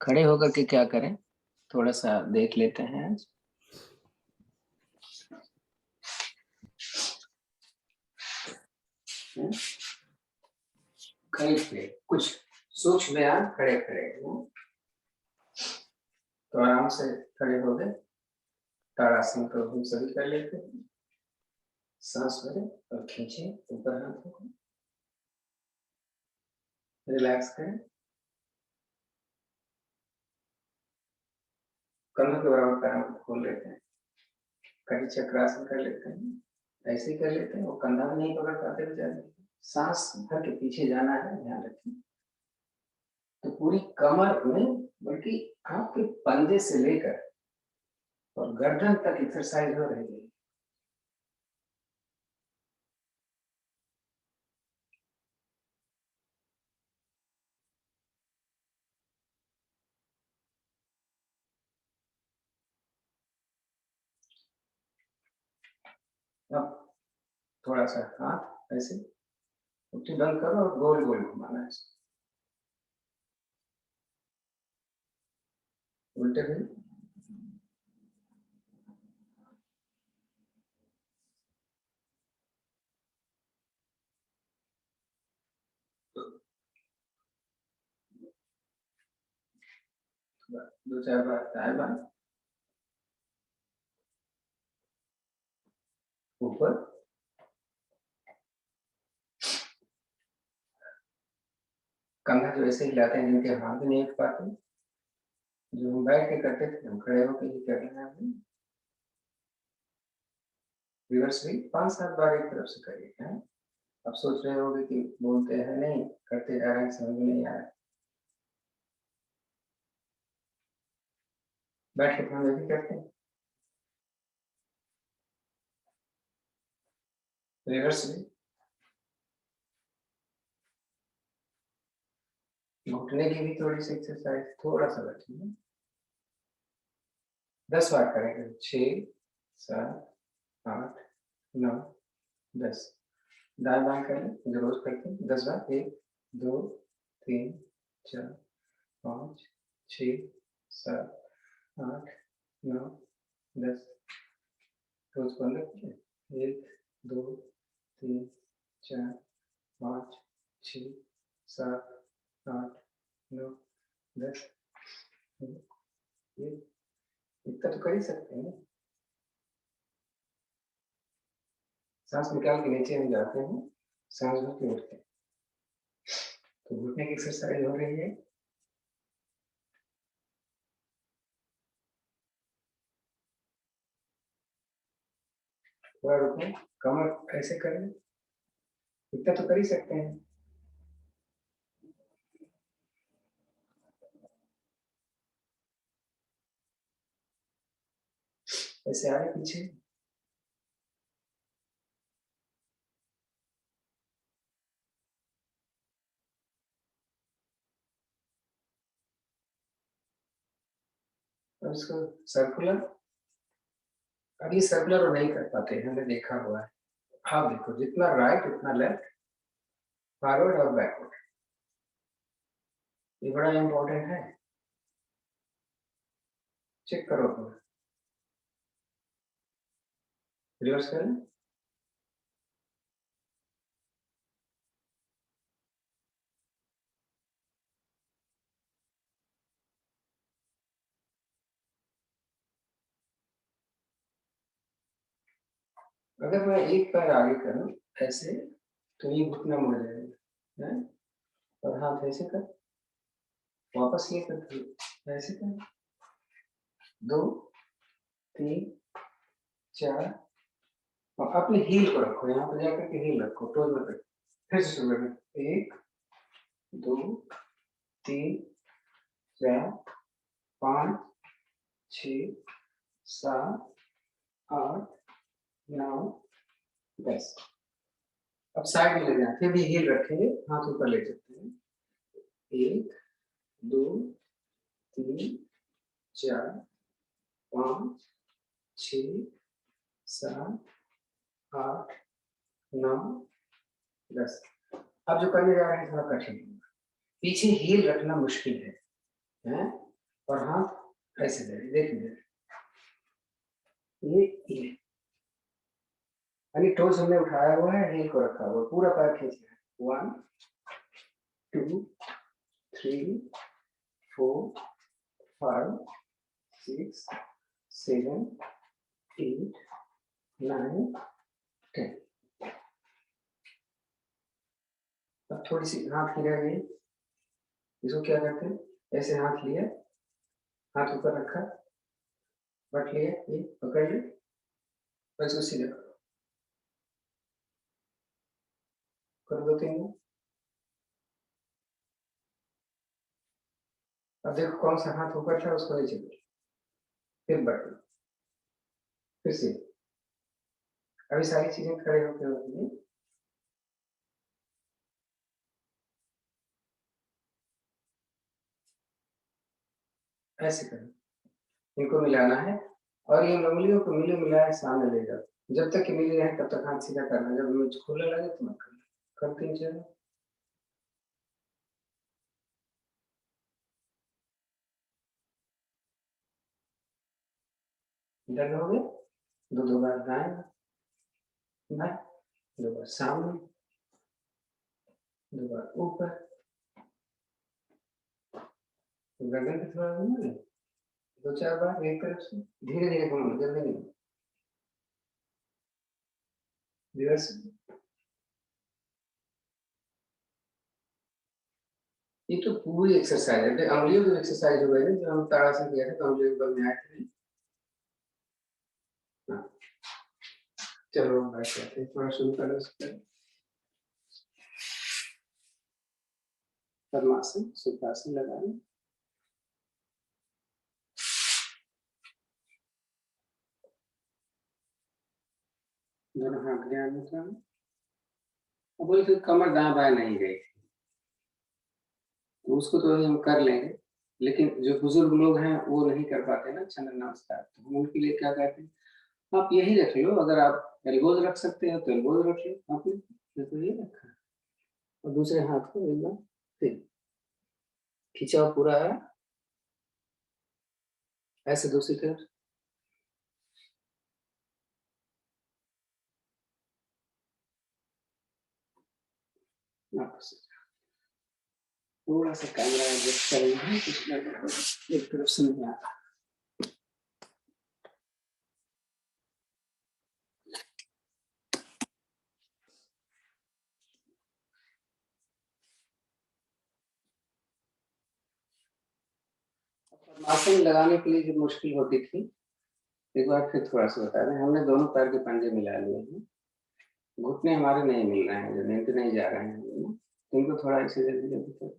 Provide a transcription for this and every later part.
खड़े होकर के क्या करें, थोड़ा सा देख लेते हैं आज। खड़े खड़े कुछ सूक्ष्म व्यायाम खड़े खड़े तो आराम से खड़े हो गए। ताड़ासन को हम सभी कर लेते हैं। सांस भरें और खींचे ऊपर हाथों को, रिलैक्स करें। कंधों के बराबर पैरों को खोल लेते हैं। कड़ी चक्रासन कर लेते हैं। ऐसे ही कर लेते हैं। वो कंधा भी नहीं पकड़ पाते बेचारे। सांस भर के पीछे जाना है, ध्यान रखें। तो पूरी कमर में, बल्कि आपके पंजे से लेकर और गर्दन तक एक्सरसाइज हो रही है। अब थोड़ा सा हाथ ऐसे मुट्ठी बंद करो और गोल गोल घुमाना है। उल्टे भी। दो चार बार दाएं बाएं, ऊपर, कंधा जो ऐसे हिलाते हैं जिनके हाथ भी नहीं उठ पाते, जो हम बैठ के करते थे, हम खड़े होकर ही कर रहे हैं। रिवर्स भी 5-7 बार एक तरफ से करिए। है अब सोच रहे होंगे कि बोलते हैं नहीं, करते जा रहे हैं, समझ में नहीं आ रहा। बैठ के हम भी करते हैं। रिवर्स भी, घुटने की भी थोड़ी सी एक्सरसाइज, थोड़ा सा बैठिए। 10 बार करेंगे। 6, 7, 8, 9, 10। दाएं बाएं करें जो रोज करते हैं। 10 बार। 1, 2, 3, 4, 5, 6, 7, 8, 9, 10। रोज 15 करें। 1, 2, 3, 4, 5, 6, 7, 8, 9, 10। ये इतना तो कर ही सकते हैं। सांस निकाल के नीचे हम जाते हैं, सांस भर के उठते हैं। तो घुटने की एक्सरसाइज हो रही है। थोड़ा रुकें, कमर ऐसे करें, इतना तो कर ही सकते हैं। ऐसे आगे पीछे। और इसको सर्कुलर। अब ये सर्कुलर और नहीं कर पाते, हमने देखा हुआ है। आप देखो, जितना राइट उतना लेफ्ट, फॉरवर्ड और बैकवर्ड। ये बड़ा इंपॉर्टेंट है। चेक करो अपना। रिवर्स करें। अगर मैं एक पैर आगे करूं ऐसे, तो ये घुटना मुड़ जाएगा। है? और हाथ ऐसे कर, वापस ये कर, ऐसे कर। 2, 3, 4, और अपने हील को रखो, यहाँ पर जाकर के हील रखो, टोज में रखो। फिर से शुरू करें। 1, 2, 3, 4, 5, 6, 7, 8, 9, 10। अब साइड में ले जाए, फिर भी हील रखेंगे, हाथ ऊपर ले सकते हैं। 1, 2, 3, 4, 5, 6, 7, 8, 9, 10। अब जो करने जा रहे हैं थोड़ा कठिन है। पीछे हील रखना मुश्किल है। और हाथ ऐसे दे, देखिए ये यानी टोस हमने उठाया हुआ है, हील को रखा हुआ, पूरा पैर खींच रहे हैं। 1 2 3 4 5 6 7 8 9 10। अब थोड़ी सी हाथ की रह गई, इसको क्या करते हैं, ऐसे हाथ लिया, हाथ ऊपर रखा, बट लिया, ये पकड़ लिया और इसको सीधा कर दो 3 बार। अब देखो कौन सा हाथ ऊपर था उसको नीचे कर, फिर बटन, फिर से। अभी सारी चीजें खड़े होकर होती है। ऐसे करो, इनको मिलाना है और ये उंगलियों को मिले मिलाए सामने ले जाओ। जब तक कि मिली रहे तब तक हाथ सीधा करना, जब मुझ खुला लगे तो मत करना। कर 3 4 डन हो गया। 2 बार दाएं बाएं, 2 बार सामने, 2 बार ऊपर, गर्दन पे थोड़ा घुमा ले, 2 4 बार एक तरफ से धीरे धीरे घुमाओ, जल्दी नहीं, रिवर्स। ये तो पूरी एक्सरसाइज है, अंगुलियों की एक्सरसाइज हो गई है जो हम ताड़ासन किया था, तो अंगुलियों के बल में आए थे। हाँ, चलो बैठ जाते हैं, थोड़ा शुरू करो उसको। पद्मासन, सुखासन लगा लें। दोनों हाथ ध्यान में रखें। अब बोले कि कमर दाएं बाएं नहीं गई, तो उसको तो हम कर लेंगे, लेकिन जो बुजुर्ग लोग हैं वो नहीं कर पाते ना चंद्र नमस्कार, तो हम उनके लिए क्या कहते हैं, आप यही रख लो, अगर आप एल्बोज रख सकते हो तो एल्बोज रख लो। आपने तो ये रखा और दूसरे हाथ को एकदम फिर खिंचाव पूरा है, ऐसे दूसरी तरफ। थोड़ा सा कैमरा एडजस्ट करेंगे, एक तरफ से नहीं आता। आसन लगाने के लिए जो मुश्किल होती थी, एक बार फिर थोड़ा सा बता दें, हमने दोनों पैर के पंजे मिला लिए हैं, घुटने हमारे नहीं मिल रहे हैं, जमीन पे नहीं जा रहे हैं, तो इनको थोड़ा ऐसे जल्दी जल्दी करो,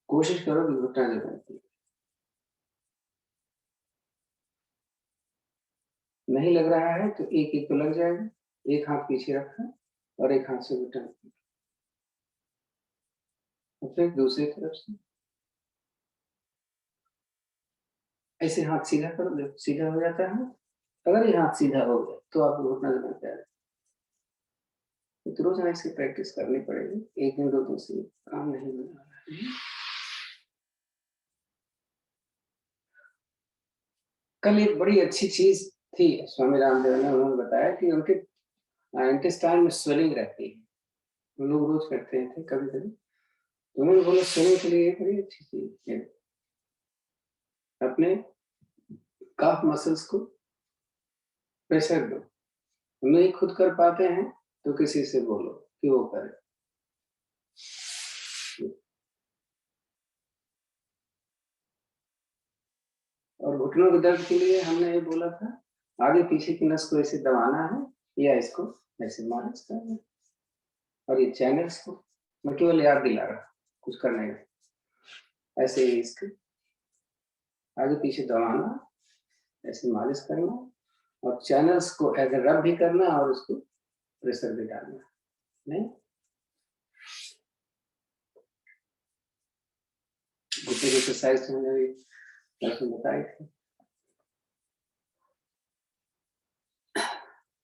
कोशिश करो कि घुटना जमीन पे नहीं लग रहा है, तो एक एक तो लग जाएगा। एक हाथ पीछे रखा और एक हाथ से घुटना, और फिर दूसरी तरफ से ऐसे हाथ सीधा करो, देखो सीधा हो जाता है। अगर ये हाथ सीधा हो गया तो आपको घुटना जमीन पे आ जाएगा। तो रोज ऐसी प्रैक्टिस करनी पड़ेगी, एक दिन 2 दिन से काम नहीं मिल रहा है। कल एक बड़ी अच्छी चीज थी, स्वामी रामदेव ने उन्होंने बताया कि उनके इंटेस्टाइन में स्वेलिंग रहती है, लोग रोज करते थे कभी कभी, तो उन्होंने बोला स्वेलिंग के लिए बड़ी अच्छी चीज है, अपने काफ मसल्स को प्रेशर दो, नहीं खुद कर पाते हैं तो किसी से बोलो कि वो करे। और घुटनों के दर्द के लिए हमने ये बोला था, आगे पीछे की नस को ऐसे दबाना है या इसको ऐसे मालिश करना है, और ये चैनल्स को मैं केवल याद दिला रहा, कुछ करने का, ऐसे ही इसके आगे पीछे दबाना, ऐसे मालिश करना, और चैनल्स को ऐसे रब भी करना और उसको प्रेशर भी डालना। नहीं, घुटने की एक्सरसाइज मैंने भी बताई थी।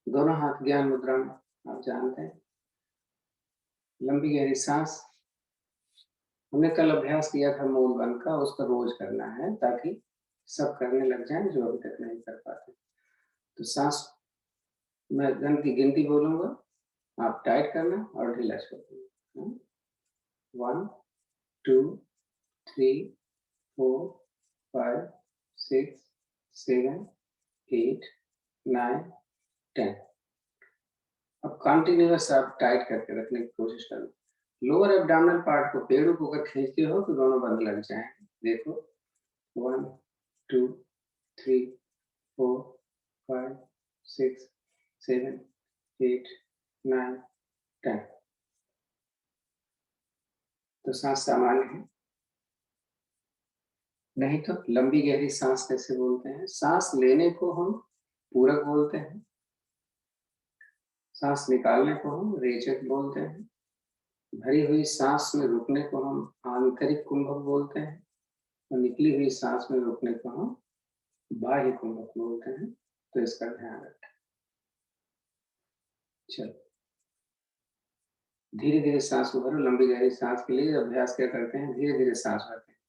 दोनों हाथ ज्ञान मुद्रा में, आप जानते हैं, लंबी गहरी सांस, हमने कल अभ्यास किया था मूल बंद का, उसका रोज करना है ताकि सब करने लग जाएं जो अभी तक नहीं कर पाते। तो सांस, मैं गन की गिनती बोलूंगा, आप टाइट करना और ढीला छोड़ देना। 1 2 3 4 5 6 7 8 9 10। अब कंटिन्यूअस आप टाइट करके रखने की कोशिश करो। लोअर एब्डोमिनल पार्ट को, पेड़ों को अगर खींचते हो तो दोनों बंद लग जाएंगे। देखो 1 2 3 4 5 6 7 8 9 10। तो सांस सामान्य है। नहीं तो लंबी गहरी सांस कैसे बोलते हैं? सांस लेने को हम पूरक बोलते हैं, सांस निकालने को हम रेचक बोलते हैं, भरी हुई सांस में रुकने को हम आंतरिक कुंभक बोलते हैं, और निकली हुई सांस में रुकने को हम बाह्य कुंभक बोलते हैं। तो इसका ध्यान रखें। चलो धीरे धीरे सांस को भरो। लंबी गहरी सांस के लिए अभ्यास क्या करते हैं, धीरे धीरे सांस भरते हैं।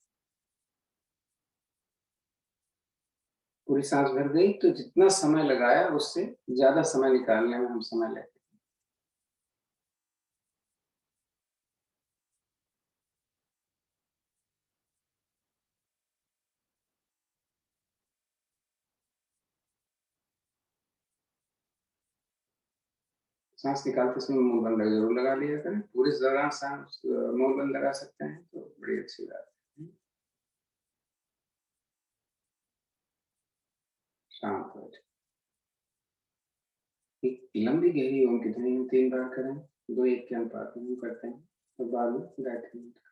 पूरी सांस भर गई तो जितना समय लगाया उससे ज्यादा समय निकालने में हम समय लेते हैं। सांस निकालते समय मूल बंद जरूर लगा लिया करें। पूरे दौरान सांस मूल बंद लगा सकते हैं तो बड़ी अच्छी बात है। शांत हो जाए। लंबी गहरी ओम की ध्वनि 3 बार करें, 2-1 के अनुपात में हम करते हैं। तो बाद में गायत्री मंत्र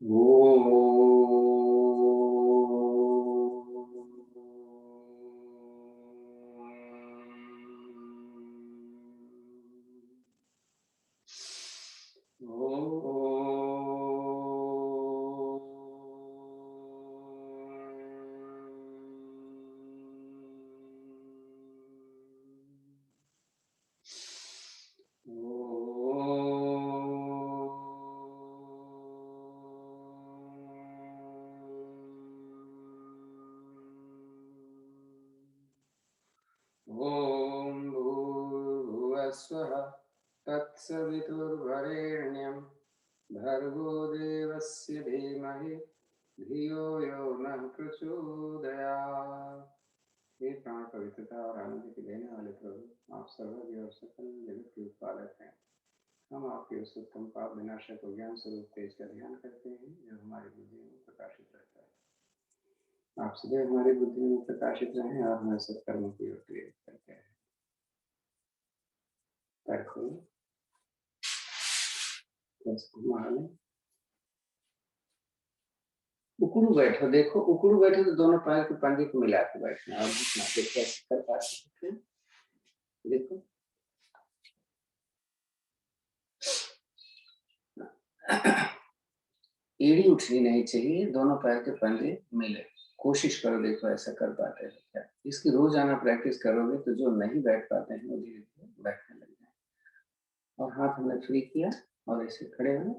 ओम भूर्भुवस्वः तत्सवितुर्वरेण्यं भर्गो देवस्य धीमहि धियो यो नः प्रचोदयात्। हे प्राण पवित्रता और आनंद के देने वाले प्रभु, आप सर्वज्ञ और सकल जगत के उत्पादक हैं। हम आपके उस उत्तम पाप विनाशक और ज्ञान स्वरूप तेज का ध्यान करते हैं जो हमारी बुद्धि में प्रकाशित रहता है। आप सदैव हमारी बुद्धि में प्रकाशित रहें और हमें सत्कर्मों की ओर प्रेरित करते हैं। उकड़ू बैठो। देखो उकड़ू बैठो तो दोनों पैर के पंजे को मिला के बैठना और घुटना देखो ऐसे कर पाते हैं। देखो एड़ी उठनी नहीं चाहिए, दोनों पैर के पंजे मिले। कोशिश करो, देखो ऐसा कर पाते हैं क्या। इसकी रोजाना प्रैक्टिस करोगे तो जो नहीं बैठ पाते हैं वो धीरे धीरे बैठने लग जाए। और हाथ हमने फ्री किया और ऐसे खड़े हुए।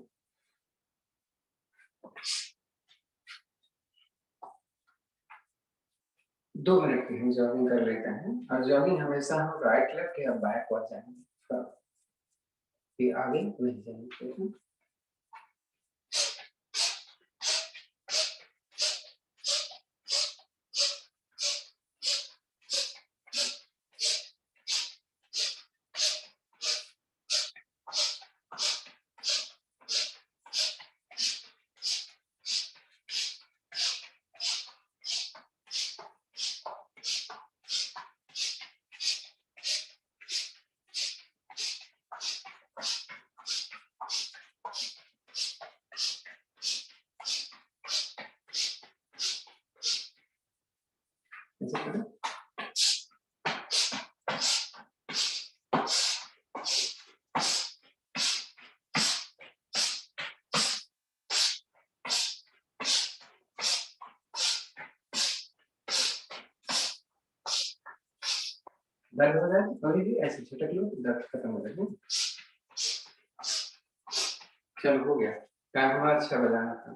2 मिनट की हम जॉगिंग कर लेते हैं। और जॉगिंग हमेशा हम राइट लेग के अब बैकवर्ड जाएंगे, फिर आगे नहीं जाएंगे। दर्द हो जाए थोड़ी भी ऐसे झटक लो, दर्द खत्म हो जाएगा। चलो हो गया, टाइम हुआ, अच्छा बजाना था।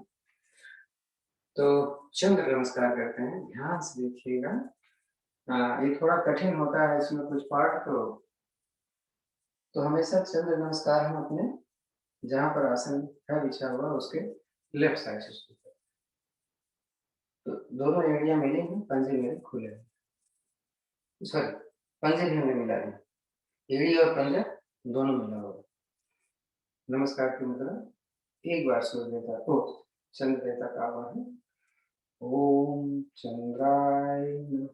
तो चंद्र नमस्कार करते हैं, ध्यान से देखिएगा। ये थोड़ा कठिन होता है, इसमें कुछ पार्ट तो हमेशा चंद्र नमस्कार हम अपने जहाँ पर आसन है बिछा हुआ उसके लेफ्ट साइड से शुरू करें। तो दोनों एड़ियाँ मिलेंगी, पंजे मेरे खुले हैं, सॉरी पंजे भी हमने मिला है, एड़ी और पंजा दोनों मिला हुआ। नमस्कार की मुद्रा एक बार सूर्य देवता को, चंद्र देवता का आवाहन, ओम चंद्राय नमः।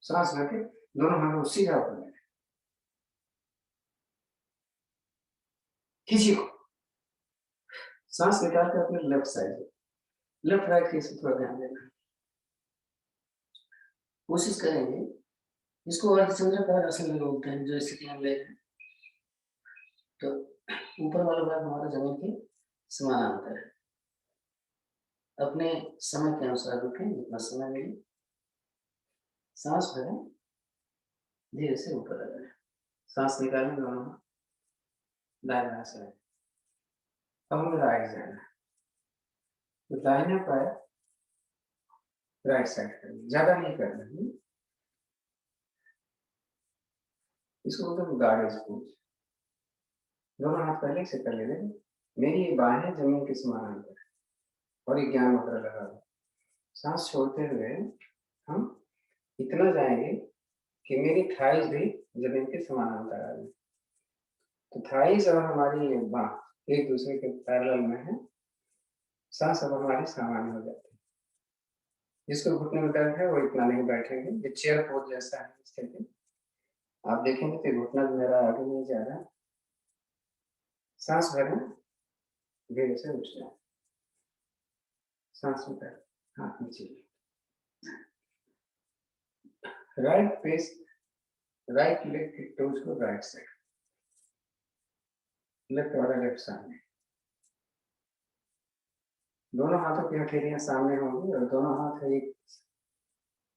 सांस लेके दोनों हाथों को सीधा ऊपर लें, किसी को सांस निकाल कर अपने लेफ्ट साइड, लेफ्ट राइट के थोड़ा ध्यान देना। कोशिश करेंगे, इसको अर्धचंद्राकार आसन बोलते हैं, जो स्थिति हम ले रहे हैं। तो ऊपर वाला भाग हमारा जमीन के समानांतर है। अपने समय के अनुसार रुकें, जितना समय मिले, सांस भरें, धीरे से ऊपर लगाएं, सांस निकालें, दोनों दाहिना से। अब हमें राइट जाना है, तो दाहिना पैर राइट साइड करेंगे, ज्यादा नहीं करना है, इसको बोलते हैं गार्ड स्पोज। दोनों हाथ पहले से कर लेंगे, मेरी ये बाहें जमीन के समानांतर है और ये ज्ञान मुद्रा लगा हुआ। सांस छोड़ते हुए हम इतना जाएंगे कि मेरी थाइज भी जमीन के समानांतर आ जाए। तो थाइज और हमारी ये बाह एक दूसरे के पैरेलल में है, सांस अब हमारी सामान्य हो जाती है। जिसको घुटने में दर्द है वो इतना नहीं बैठेंगे, ये चेयर पोज जैसा है स्थिति। आप देखेंगे कि घुटना मेरा आगे नहीं जा रहा। सांस भरें, धीरे से उठ जाए, सांस निकाल, हाथ नीचे, राइट फेस, राइट लेग के टोज को राइट साइड, लेफ्ट वाला लेफ्ट सामने, दोनों हाथों की हथेलियां सामने होंगी और दोनों हाथ एक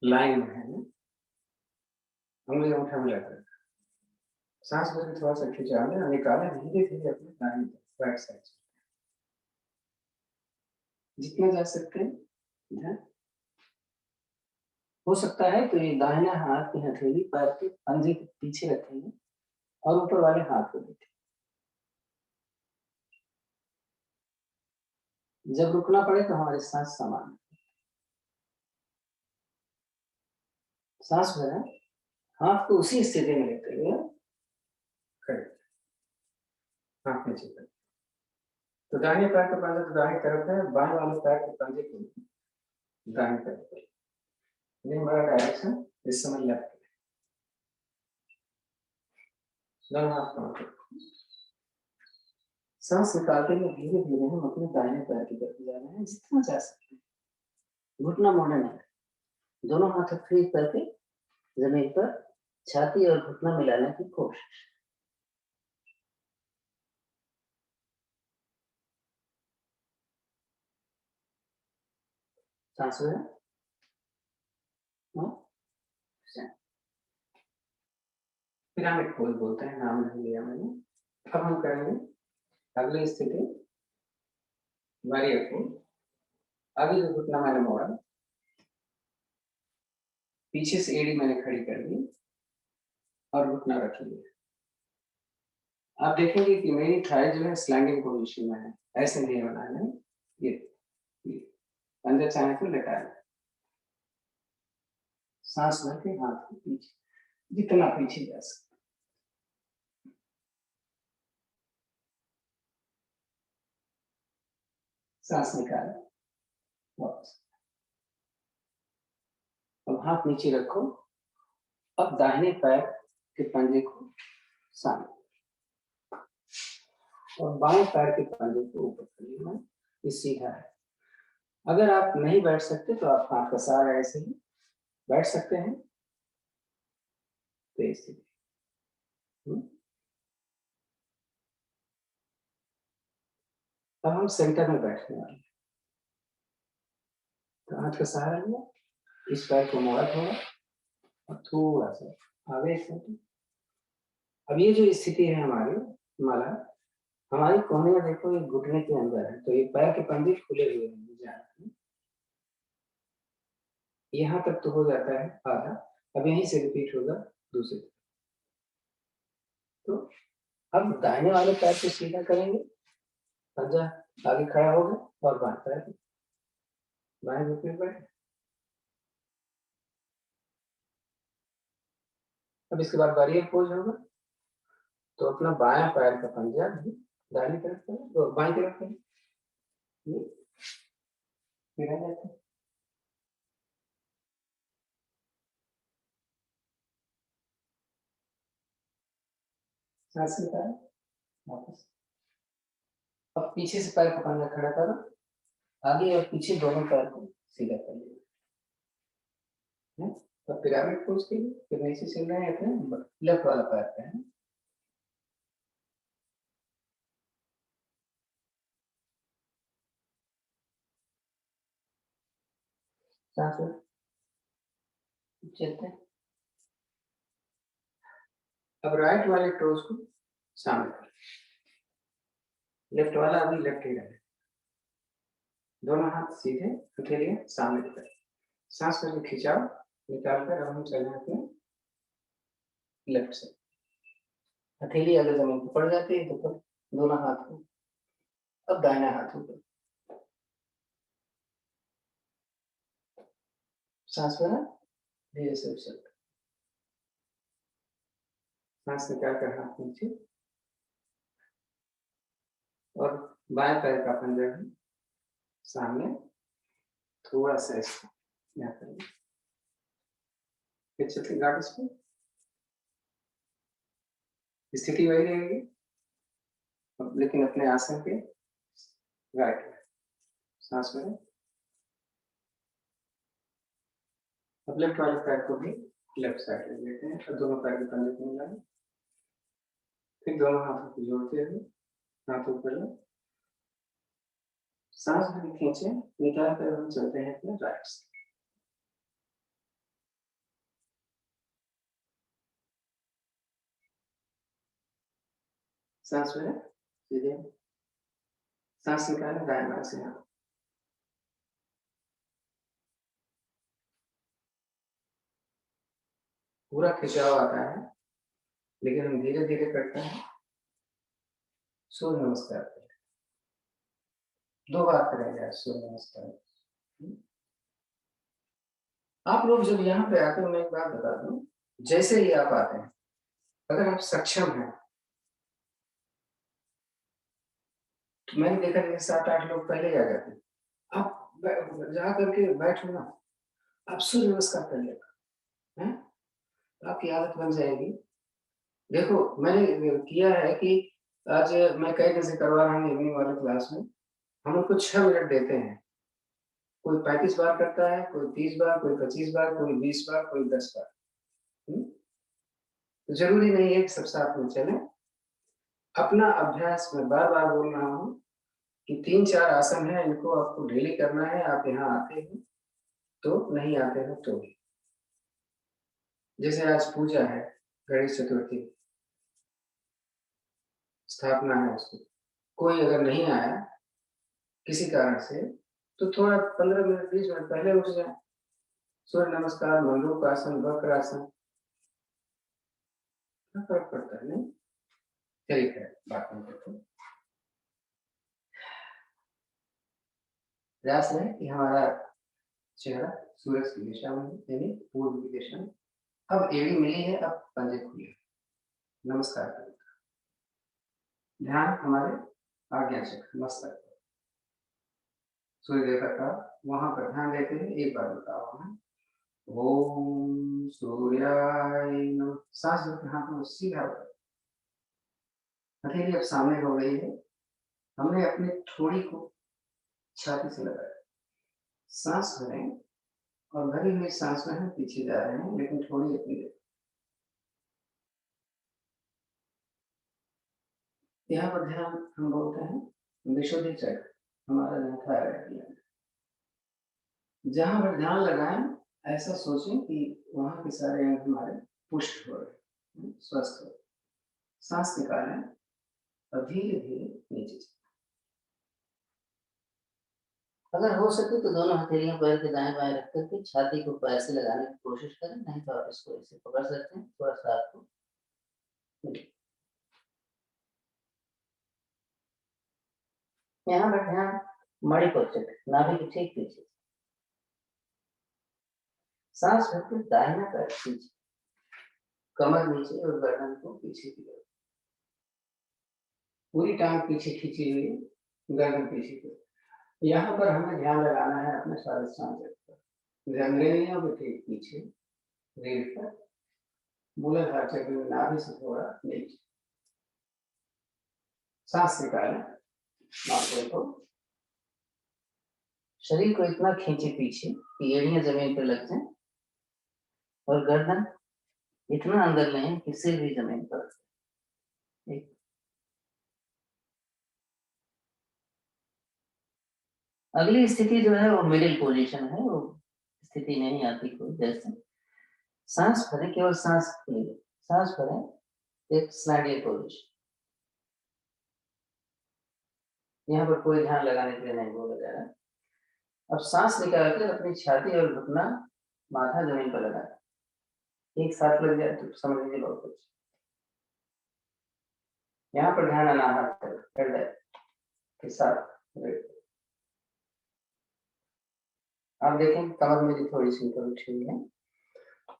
लाइन में है, उंगली अंगूठा मिला कर सांस भर के थोड़ा सा खिंचा लें और निकालें धीरे धीरे अपने दाहिनी तरफ राइट साइड से, जितना जा सकते हैं। हो सकता है तो ये दाहिना हाथ की हथेली पैर के पंजे के पीछे रखेंगे और ऊपर वाले हाथ को देखें। जब रुकना पड़े तो हमारे सांस समान, सांस भरें, हाथ को उसी स्थिति में लेते हुए खड़े, हाथ नीचे कर। तो दाहिने पैर का पंजा तो दाहिनी तरफ है, बाएं वाले पैर के पंजे को दाहिनी तरफ है, ये हमारा डायरेक्शन इस समय लेफ्ट है। दोनों हाथ कमर, सांस निकालते हुए धीरे धीरे हम अपने दाहिने पैर की तरफ जा रहे हैं, जितना जा सकते हैं। घुटना मोड़ना नहीं, दोनों हाथ फ्री करके जमीन पर छाती और घुटना मिलाने की कोशिश। सांस है, पिरामिड पोज बोलते हैं, नाम नहीं लिया मैंने। अब हम करेंगे अगली स्थिति, वारियर पोज। आगे जो घुटना मैंने मोड़ा, पीछे से एड़ी मैंने खड़ी कर दी और घुटना रख लिया। आप देखेंगे कि मेरी थाई जो है स्लैंडिंग पोजीशन में है, ऐसे नहीं बनाना है, ये पंजा चाहे तो लेटा है, सांस भर के हाथ को पीछे, जितना पीछे जा सकते, सांस निकाले वापस। अब हाथ नीचे रखो, अब दाहिने पैर के पंजे को सामने और बाएं पैर के पंजे को ऊपर कर लेना, ये सीधा है। अगर आप नहीं बैठ सकते तो आप हाथ का सहारा ऐसे ही बैठ सकते हैं, तो स्थिति। अब हम सेंटर में बैठने वाले हैं, तो हाथ का सहारा लिया, इस पैर को मोड़ा थोड़ा और थोड़ा सा आगे। अब ये जो स्थिति है हमारी माला, हमारी कोहनियाँ देखो ये घुटने के अंदर है, तो ये पैर के पंजे खुले हुए हैं। यहाँ तक तो हो जाता है आधा, अब यहीं से रिपीट होगा दूसरी तरफ। तो अब दाहिने वाले पैर को सीधा करेंगे, पंजा आगे खड़ा होगा और बाएं पैर बाएं घुटने पर। अब इसके बाद वॉरियर पोज होगा, तो अपना बायां पैर का पंजा भी दाहिनी तरफ करें और बाईं तरफ करें, फिर आ जाता है। सांस निकालें वापस। अब पीछे से पैर का पंजा खड़ा करो, आगे और पीछे दोनों पैर को सीधा कर लिया। अब पिरामिड पोज के लिए फिर नीचे चल रहे हैं अपने लेफ्ट वाला पैर पे है। सांस चलते हैं। अब राइट वाले टोज को सामने कर, लेफ्ट वाला अभी लेफ्ट ही रहे, दोनों हाथ सीधे हथेलियां सामने की तरफ। सांस करके खिंचाओ, निकाल कर अब हम चले अपने लेफ्ट से। हथेली अगर जमीन पर पड़ जाती है तो फिर दोनों हाथ को, अब दाहिना हाथ ऊपर, सांस भरा, धीरे से उछल, सांस निकाल कर हाथ नीचे, और बाएं पैर का पंजा भी सामने, थोड़ा सा इसको यहाँ करेंगे, फिर चलते गार्ड पर, स्थिति वही रहेगी लेकिन अपने आसन के राइट। सांस भरें। अब लेफ्ट वाले पैर को भी लेफ्ट साइड ले लेते हैं और दोनों पैर के पंजे को मिलाएं, फिर दोनों हाथों को जोड़ते हुए हाथों पर सांस भी खींचे, निकाल कर हम चलते हैं अपने राइट से। सांस भरें, सीधे सांस निकालें दाएं बाएं से हाथ, पूरा खिंचाव आता है लेकिन हम धीरे धीरे करते हैं। सूर्य नमस्कार करें, 2 बार करेंगे सूर्य नमस्कार। आप लोग जब यहाँ पे आते हो, मैं एक बात बता दूं, जैसे ही आप आते हैं, अगर आप सक्षम हैं, तो मैंने देखा कि 7-8 लोग पहले आ जाते हैं, आप जा करके बैठो ना, आप सूर्य नमस्कार कर लेगा, है आपकी आदत बन जाएगी। देखो मैंने किया है कि आज मैं कई दिन से करवा रहा हूँ इवनिंग वाले क्लास में, हम उनको 6 मिनट देते हैं, कोई 35 बार करता है, कोई 30 बार, कोई 25 बार, कोई 20 बार, कोई 10 बार। तो जरूरी नहीं है कि सब साथ में चलें। अपना अभ्यास मैं बार बार बोल रहा हूँ कि 3-4 आसन है, इनको आपको डेली करना है। आप यहाँ आते हो तो, नहीं आते हो तो भी। जैसे आज पूजा है, गणेश चतुर्थी स्थापना है उसकी, कोई अगर नहीं आया किसी कारण से, तो थोड़ा 15 मिनट 20 मिनट पहले उठ जाए, सूर्य नमस्कार, मंडूकासन, वक्रासन, क्या फर्क पड़ता है नहीं। ठीक है, बात नहीं करते। प्रयास है कि हमारा चेहरा सूरज की दिशा में, यानी पूर्व की दिशा में। अब एड़ी मिली है, अब पंजे खुले, नमस्कार करें। ध्यान हमारे आज्ञा चक्र मस्तक, सूर्य देवता का वहां पर ध्यान देते हैं। एक बार बताओ हमें, ओम सूर्याय नमः। सांस लेते हाथ में सीधा हथेली अब सामने हो गई है, हमने अपनी थोड़ी को छाती से लगाया, सांस भरें और भरी हुई सांस में हम पीछे जा रहे हैं, लेकिन थोड़ी अपनी यहाँ पर ध्यान हम बोलते हैं विशुद्धि चक्र, हमारा जहाँ थायराइड ग्लैंड, जहाँ पर ध्यान लगाएं ऐसा सोचें कि वहां के सारे अंग हमारे पुष्ट हो रहे, स्वस्थ हो। सांस निकालें और धीरे धीरे नीचे चले। अगर हो सके तो दोनों हथेलियां पैर के दाएं बाएं रख करके छाती को पैर से लगाने की कोशिश करें, नहीं तो आप इसको ऐसे पकड़ सकते हैं, थोड़ा सा आपको यहाँ पर ध्यान मणि पर चले, नाभि के ठीक पीछे। सांस भरकर दाहिना पैर पीछे, कमर नीचे और गर्दन को पीछे की ओर, पूरी टांग पीछे खींची हुई, गर्दन पीछे की। यहाँ पर हमें ध्यान लगाना है अपने स्वादिष्टान चक्र पर, जंघेरियों के ठीक पीछे, रीढ़ पर, मूलाधार चक्र में नाभि से थोड़ा नीचे। सांस निकालें, नाभि को, शरीर को इतना खींचे पीछे कि एड़ियां जमीन पर लग जाएं और गर्दन इतना अंदर लें कि सिर भी जमीन पर। अगली स्थिति जो है वो मिडिल पोजीशन है, वो स्थिति नहीं आती कोई। जैसे सांस भरें, केवल सांस लीजिए, सांस भरें, एक स्लाइडिंग पोजीशन। यहाँ पर कोई ध्यान लगाने के लिए नहीं बोला जा रहा। अब सांस निकालकर अपनी छाती और घुटना, माथा जमीन पर लगा, एक साथ लग जाए तो समझ लीजिए बहुत कुछ। यहाँ पर ध्यान अनाहत हृदय के साथ। आप देखें कमर मेरी थोड़ी सी ऊपर उठी हुई है।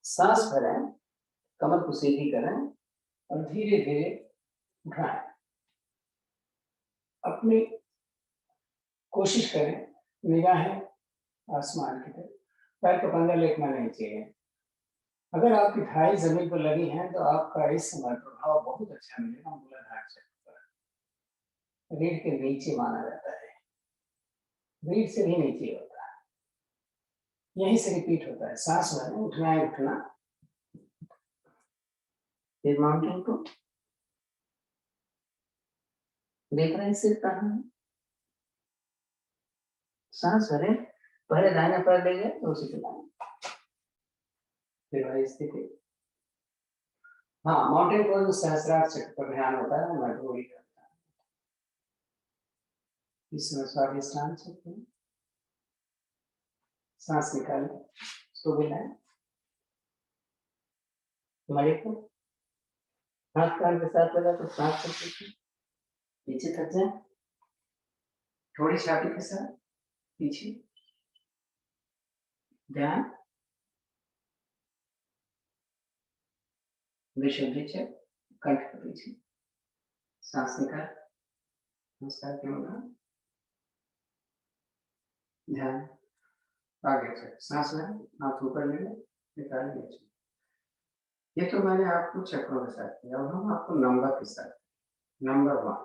सांस भरें, कमर को सीधी करें और धीरे धीरे उठाएं। अपनी कोशिश करें निगाहें आसमान की तरफ, पैर को अंदर लेटना नहीं चाहिए। अगर आपकी थाई जमीन पर लगी है तो आपका इस समय प्रभाव बहुत अच्छा मिलेगा मूलाधार चक्र पर। रीढ़ के नीचे माना जाता है, रीढ़ से भी नीचे होता है, यहीं से रिपीट होता है। सांस भरें, उठना है उठना, फिर माउंटेन को देख रहे हैं सिर कहाँ है। सांस भरें, पहले दाहिना पैर ले गए तो उसी को फिर वही स्थिति। हाँ, माउंटेन पोज में सहस्त्रार चक्र पर ध्यान होता है, मैं वही करता हूँ। इसमें स्वादिष्टान चक्र, सांस निकालें, उसको मिलाएं, मणि को हाथ कान के साथ लगा तो सांस को पीछे थक जाए, थोड़ी छाती के साथ पीछे, ध्यान विशुद्धि चक्र, कंठ के पीछे, सांस निकाल, नमस्कार के होगा, ध्यान आगे चल, सांस लें, हाथ ऊपर ले लें, निकाल नीचे। ये तो मैंने आपको चक्रों के साथ किया। अब हम आपको नंबर के साथ, नंबर 1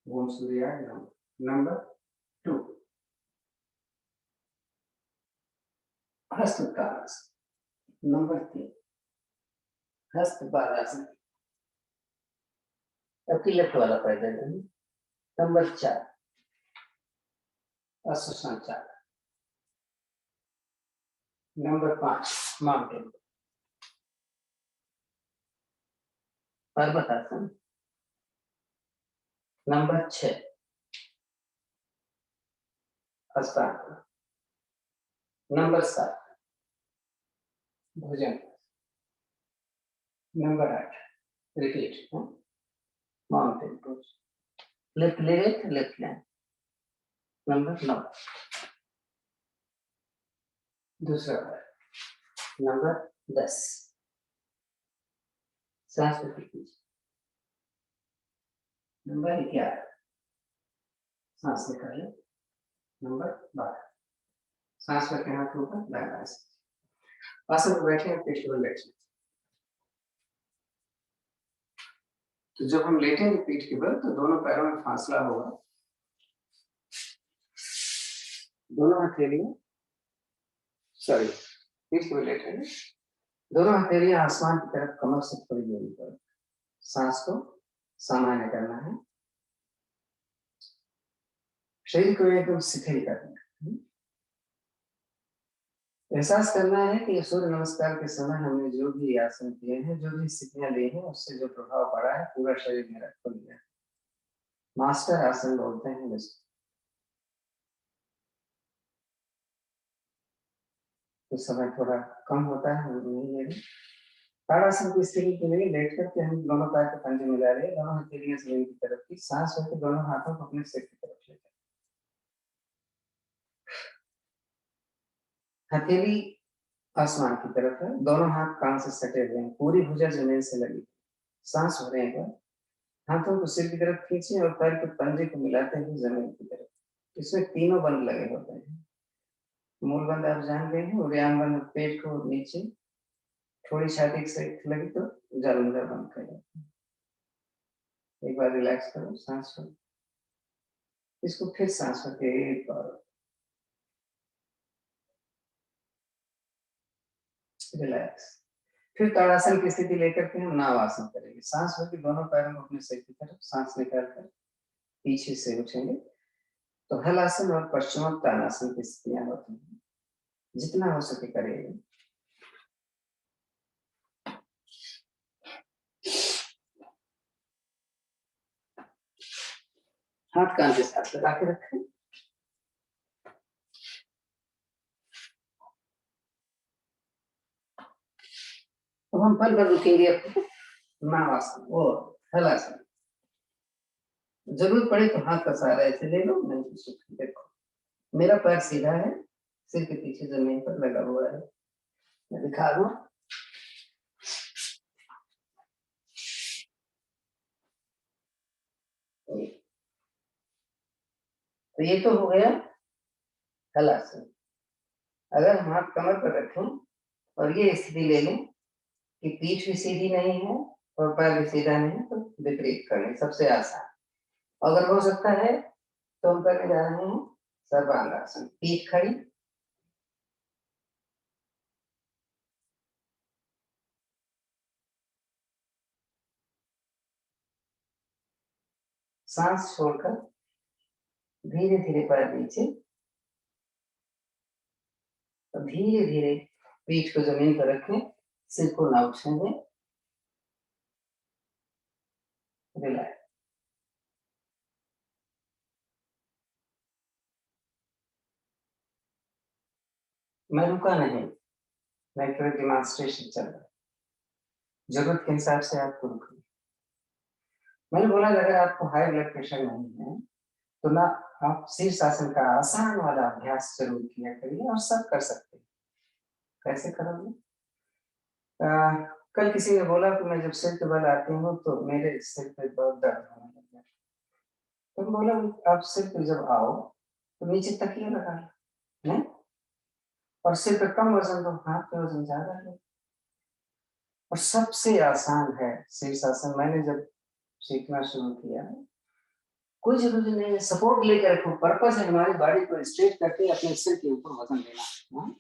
ओम सूर्याय नमः, नंबर 2 हस्त उत्तानासन, नंबर 3 हस्त बालासन। अब लेफ्ट वाला पैदल, नंबर 4 अश्वसंचालन, नंबर 5 माउंटेन पर्वतासन, नंबर 6 हस्तांतरण, नंबर 7 भुजंग, number 8 repeat mountain pose, left leg left land, number 9 दूसरा पैर, नंबर 10 सांस को खींचिए, नंबर 11 सांस निकालें, नंबर 12 सांस करके हाथ ऊपर लगाएं। आसन में बैठे हैं, पेट पर बैठे। तो जब हम लेटेंगे पीठ के बल तो दोनों पैरों में फासला होगा, दोनों हथेलियां सॉरी पीठ के बल लेटेंगे, दोनों हथेलियां आसमान की तरफ कमर से थोड़ी दूरी पर। सांस को सामान्य करना है, शरीर को एकदम शिथिल करना है। एहसास करना है कि सूर्य नमस्कार के समय हमने जो भी आसन किए हैं, जो भी स्थितियां ली हैं, उससे जो प्रभाव पड़ा है पूरा शरीर मेरा खुल गया। मास्टर आसन बोलते हैं जिसको। तो समय थोड़ा कम होता है, हम नहीं ले रहे। ताड़ासन की स्थिति के लिए लेट करके हम दोनों पैर के पंजे मिला रहे हैं, दोनों हथेलियां जमीन की तरफ की, सांस लेके दोनों हाथों को अपने सिर की तरफ ले जाए। हथेली आसमान की तरफ है, दोनों हाथ कान से सटे हुए हैं, पूरी भुजा जमीन से लगी। सांस भरने पर हाथों को सिर की तरफ खींचे और पैर के पंजे को मिलाते हुए जमीन की तरफ। इसमें तीनों बंद लगे होते हैं। मूल बंद आप जान गए हैं, उद्यान बंद पेट को नीचे, थोड़ी छाती से लगी तो जालंधर बंद करें। एक बार रिलैक्स करो, सांस लो, इसको फिर सांस के एक बार रिलैक्स। फिर ताड़ासन की स्थिति लेकर के हम नाव आसन करेंगे। सांस लेके दोनों पैरों को अपने सिर की तरफ, सांस निकाल कर पीछे से उठेंगे। तो हलासन और पश्चिमोत्तानासन की स्थितियां होती हैं, जितना हो सके करिएगा। हाथ कान के साथ लगा के रखें। तो हम पल भर रुकेंगे नावासन और हलासन। जरूरत पड़े तो हाथ का सहारा ऐसे ले लो, नहीं तो सुख। देखो मेरा पैर सीधा है, सिर के पीछे जमीन पर लगा हुआ है, मैं दिखा दूं। तो ये तो हो गया हलासन। अगर हम हाथ कमर पर रखें और ये स्थिति ले लें कि पीठ भी सीधी नहीं है और पैर भी सीधा नहीं है, तो विपरीत करें, सबसे आसान। अगर हो सकता है तो हम करने जा रहे हैं सर्वांगासन। पीठ खड़ी, सांस छोड़कर धीरे धीरे पैर नीचे, और धीरे धीरे पीठ को जमीन पर रखें, सिर को ना उठने दें, रिलैक्स। मैं रुका नहीं, मैं केवल डिमॉन्स्ट्रेशन चल रहा है, जरूरत के हिसाब से आपको रुकना। मैंने बोला अगर आपको हाई ब्लड प्रेशर नहीं है तो ना आप शीर्षासन का आसान वाला अभ्यास जरूर किया करिए, और सब कर सकते हैं। कैसे करोगे? कल किसी ने बोला कि मैं जब सिर के बल आती हूँ तो मेरे सिर पे बहुत दर्द होने लग गया। तो बोला आप सिर पे जब आओ तो नीचे तकिया लगा लो, नहीं? और सिर पे कम वजन दो, हाथ पे वजन ज्यादा लो। और सबसे आसान है शीर्षासन। मैंने जब सीखना शुरू किया, कोई जरूरी नहीं है, सपोर्ट लेकर रखो, पर्पस है हमारी बॉडी को स्ट्रेट करके अपने सिर के ऊपर वजन लेना। हाँ?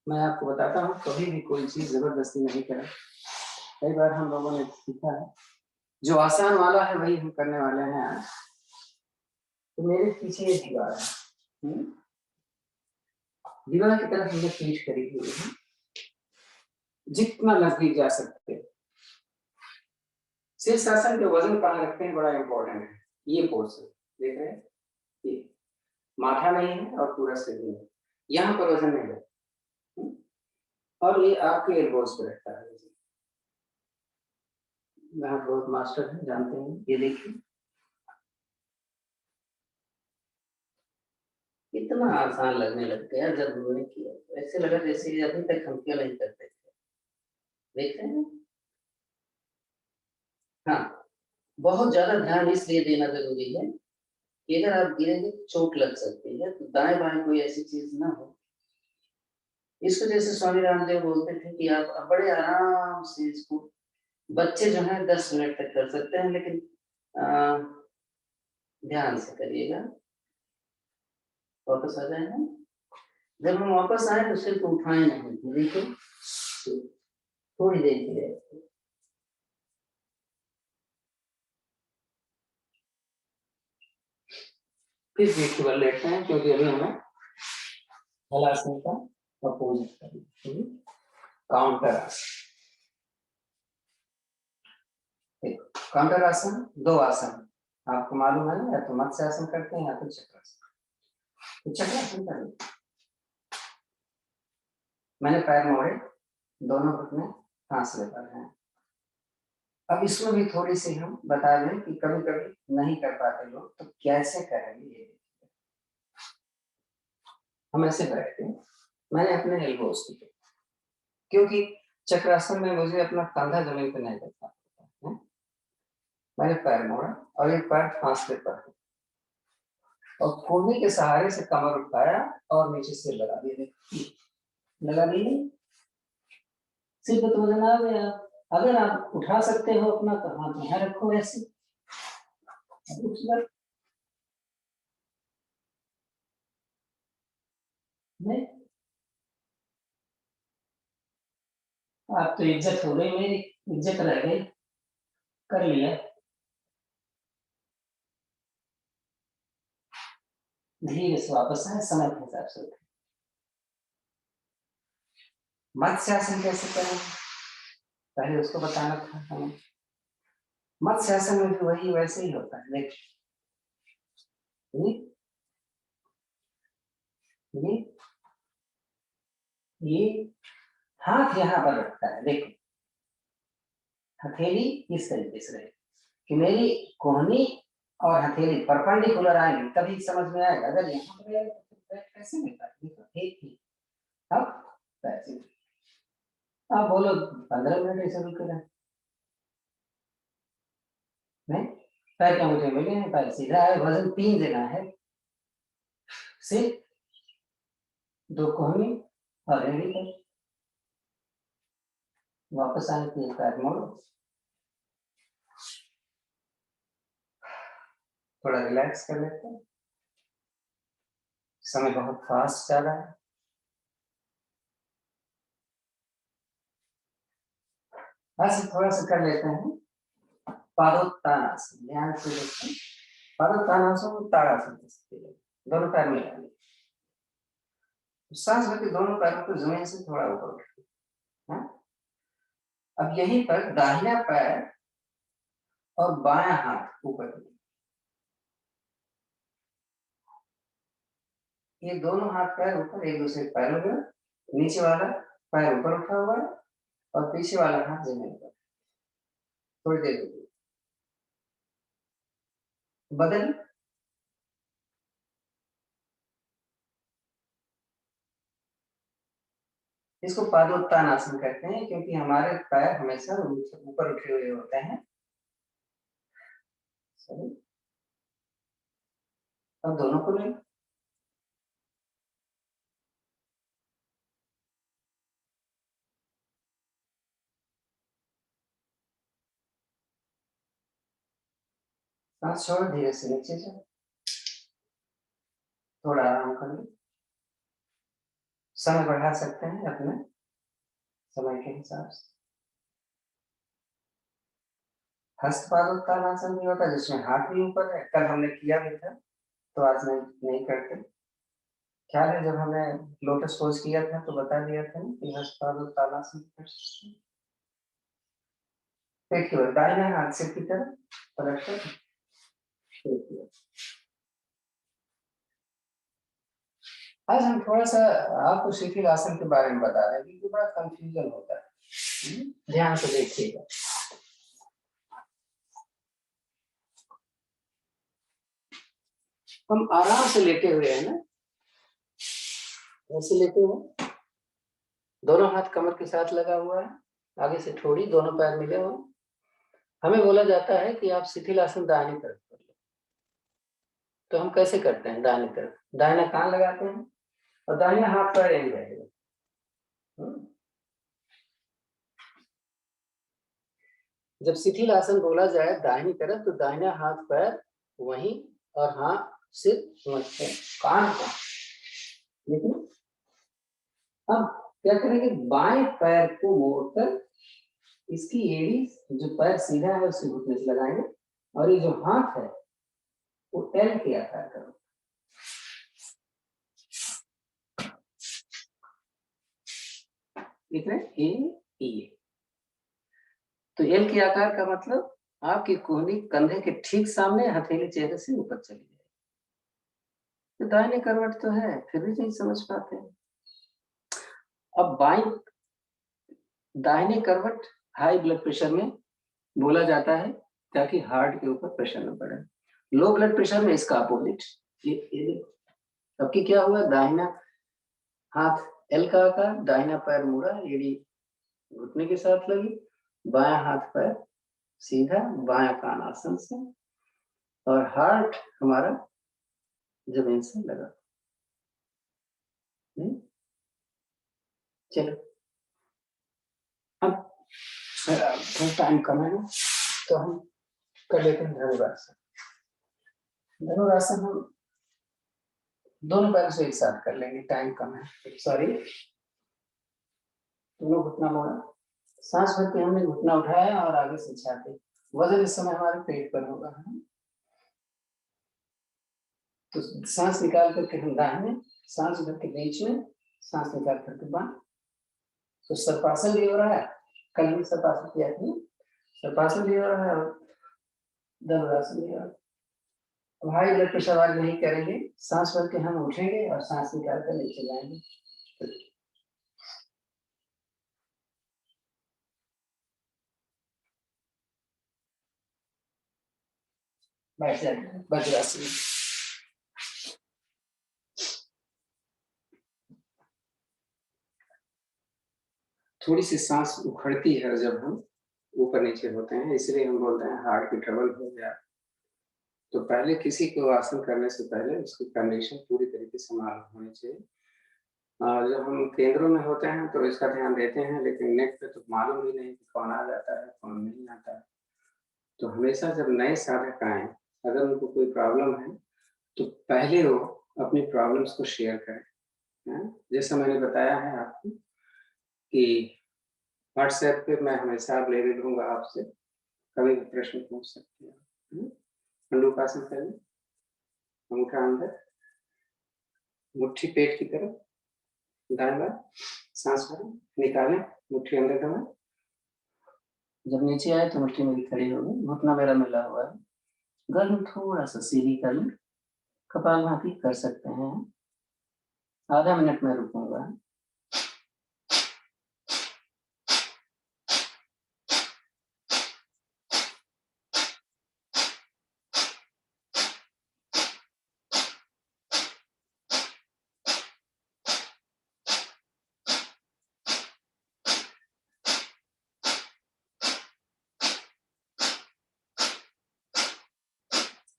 मैं आपको बताता हूँ, कभी भी कोई चीज जबरदस्ती नहीं करें। कई बार हम लोगों ने सीखा है, जो आसान वाला है वही हम करने वाले हैं आज। तो मेरे पीछे एक दीवार है, दीवार की तरफ हमने पीठ करी हुई है, जितना नजदीक जा सकते। शीर्षासन के वजन कहाँ रखते हैं बड़ा इंपॉर्टेंट है। ये पोर्शन देख रहे हैं, ये माथा नहीं है और पूरा शरीर है, यहाँ पर वजन नहीं है, और ये आपके एल्बोज पे रहता है। यहाँ बहुत मास्टर है, जानते हैं। ये देखिए इतना आसान लगने लग गया जब हमने किया, तो ऐसे लगा जैसे अभी तक हम क्यों नहीं करते थे। देख रहे हैं? हाँ, बहुत ज्यादा ध्यान इसलिए देना जरूरी है कि अगर आप गिरेंगे तो चोट लग सकती है, तो दाएं बाएं कोई ऐसी चीज ना हो। इसको जैसे स्वामी रामदेव बोलते थे कि आप बड़े आराम से इसको, बच्चे जो है 10 मिनट तक कर सकते हैं, लेकिन ध्यान से करिएगा। वापस आ जाए हम, जब हम वापस आए तो सिर्फ उठाए नहीं, देखो थोड़ी देर के लिए फिर पीठ के बल लेटते हैं, क्योंकि अभी हमें हलासन का अपोजिट करना, काउंटर आसन। काउंटर आसन, दो आसन, आपको मालूम है ना, या तो मत्स्यासन करते हैं या तो चक्रासन। तो चक्रासन कर लो। मैंने पैर मोड़े, दोनों घुटने फांसले पर हैं। अब इसमें भी थोड़ी सी हम बता दें कि कभी कभी नहीं कर पाते लोग, तो कैसे करेंगे ये देखिए। हम ऐसे बैठते हैं, मैंने अपने एल्बोज किए, क्योंकि चक्रासन में मुझे अपना कंधा जमीन पर नहीं रखना पड़ता है। मैंने पैर मोड़ा और एक पैर फांसले पर है, और कोहनी के सहारे से कमर उठाया और नीचे सिर लगा दिया। लगा दी, सिर पर तो वजन आ गया। अगर आप उठा सकते हो अपना, तो हाथ यहाँ रखो ऐसे, नहीं आप तो इज्जत हो गई, मेरी इज्जत रह गई, कर लिया। धीरे से वापस आए, समय के हिसाब से। मत्स्यासन कैसे करें, पहले उसको बताना था हमें। मत्स्यासन में भी वही वैसे ही होता है। देखिए ये हाथ यहाँ पर रखता है, देखो हथेली इस तरीके से रहे कि मेरी कोहनी और हथेली परपेंडिकुलर आएंगे, तभी समझ में आएगा। अगर यहाँ पर आएगा तो पैर कैसे मिलता है, एक ही। अब पैसे आप बोलो 15 मिनट ऐसे रुके रहे, नहीं पैर क्या मुझे मिले हैं, पैर सीधा है, वजन 3 देना है, सिर्फ 2 कोहनी और एड़ी पर। वापस आने के पैर मोड़ो, थोड़ा रिलैक्स कर लेते हैं। समय बहुत फास्ट जा रहा है। ऐसे थोड़ा सा कर लेते हैं पादोत्तानासन, ध्यान से देखते हैं। पादोत्तानासन ताड़ासन, दोनों पैर मिलाएंगे, सांस लेके दोनों पैरों को जमीन से थोड़ा ऊपर उठाएं। अब यहीं पर दाहिना पैर और बायां हाथ ऊपर, ये दोनों हाथ पैर ऊपर एक दूसरे पैरों में, नीचे वाला पैर ऊपर उठा हुआ है और पीछे वाला हाथ जमीन पर। थोड़ी देर बदल, इसको पादोत्तानासन कहते हैं, क्योंकि हमारे पैर हमेशा ऊपर उठे हुए होते हैं। अब दोनों को लें, सांस छोड़, धीरे से नीचे जाओ, थोड़ा आराम कर लो। समय बढ़ा सकते हैं अपने समय के हिसाब से। हस्त पादोत्तानासन भी होता है जिसमें हाथ भी ऊपर है, कल हमने किया भी था, तो आज नहीं करते। ख्याल है जब हमने लोटस पोज किया था तो बता दिया था ना कि हस्त पादोत्तानासन कर सकते हैं। पेट की ओर दाहिना हाथ सिर की तरफ पलट कर पेट की ओर। आज हम थोड़ा सा आपको शिथिल आसन के बारे में बता रहे हैं, क्योंकि बड़ा कंफ्यूजन होता है। ध्यान से देखिएगा। हम आराम से लेटे हुए हैं ना, ऐसे लेटे हुए, दोनों हाथ कमर के साथ लगा हुआ है, आगे से ठोड़ी, दोनों पैर मिले हुए। हमें बोला जाता है कि आप शिथिल आसन दाहिनी तरफ कर लो। तो हम कैसे करते हैं, दाहिनी तरफ दाहिना कान लगाते हैं और दाहिना हाथ पैर यही रहेगा। जब शिथिल आसन बोला जाए दाहिनी तरफ, तो दाहिना हाथ पैर वहीं और हाथ सिर कान का। लेकिन अब क्या करेंगे, बाएं पैर को मोड़कर इसकी एड़ी, जो पैर सीधा है उसके घुटने से लगाएंगे, और ये जो हाथ है वो एल के आकार का, ठीक है, ए ई। तो एल के आकार का मतलब आपकी कोहनी कंधे के ठीक सामने, हथेली चेहरे से ऊपर चली जाए। तो दाहिने करवट तो है, फिर भी नहीं समझ पाते। अब बाई दाहिने करवट हाई ब्लड प्रेशर में बोला जाता है ताकि हार्ट के ऊपर प्रेशर न पड़े। लो ब्लड प्रेशर में इसका अपोजिट। ये देखो, अब की क्या हुआ, दाहिना हाथ एल का आकार, दाहिना पैर मुड़ा, एड़ी घुटने के साथ लगी, बायां हाथ पैर सीधा, बायां कान आसन से, और हार्ट हमारा जमीन से लगा। चलो अब थोड़ा टाइम कम है ना, तो हम कर लेते हैं धनुरासन। धनुरासन हम दोनों पैरों से एक साथ कर लेंगे, टाइम कम है। सॉरी, दोनों घुटना मोड़ा, सांस भर के हमने घुटना उठाया और आगे से छाती, वजन इस समय हमारे पेट पर होगा, है? तो सांस निकाल करके हम दाहिने, सांस भर के बीच में, सांस निकाल करके बाएं। तो सर्पासन भी हो रहा है, कल भी सर्पासन किया था, सर्पासन भी हो रहा है और धनुरासन भी हो रहा है। अब हाई ब्लड प्रेशर वाले नहीं करेंगे, सांस भर के हम उठेंगे और सांस निकाल कर नीचे जाएंगे। बैठ जाएंगे वज्रासन। थोड़ी सी सांस उखड़ती है जब हम ऊपर नीचे होते हैं, इसलिए हम बोलते हैं हार्ट की ट्रबल हो गया। तो पहले किसी को आसन करने से पहले उसकी कंडीशन पूरी तरीके से मालूम होनी चाहिए। जब हम केंद्रों में होते हैं तो इसका ध्यान देते हैं, लेकिन नेट पे तो मालूम ही नहीं कि कौन आ जाता है कौन नहीं आता है। तो हमेशा जब नए साधक आए, अगर उनको कोई प्रॉब्लम है तो पहले वो अपनी प्रॉब्लम्स को शेयर करें। जैसा मैंने बताया है आपको कि व्हाट्सएप पे मैं हमेशा अवेलेबल रहूँगा, आपसे कभी भी प्रश्न पूछ सकते हैं। मंडूकासन करें, अंगूठा अंदर, मुट्ठी पेट की तरफ, दाएं बाएं, सांस भरें, निकालें, मुट्ठी अंदर दबाएं। जब नीचे आए तो मुट्ठी मेरी खड़ी होगी, घुटना मेरा मिला हुआ है, गर्दन थोड़ा सा सीधी कर लें, कपालभाति कर सकते हैं। आधा मिनट में रुकूंगा।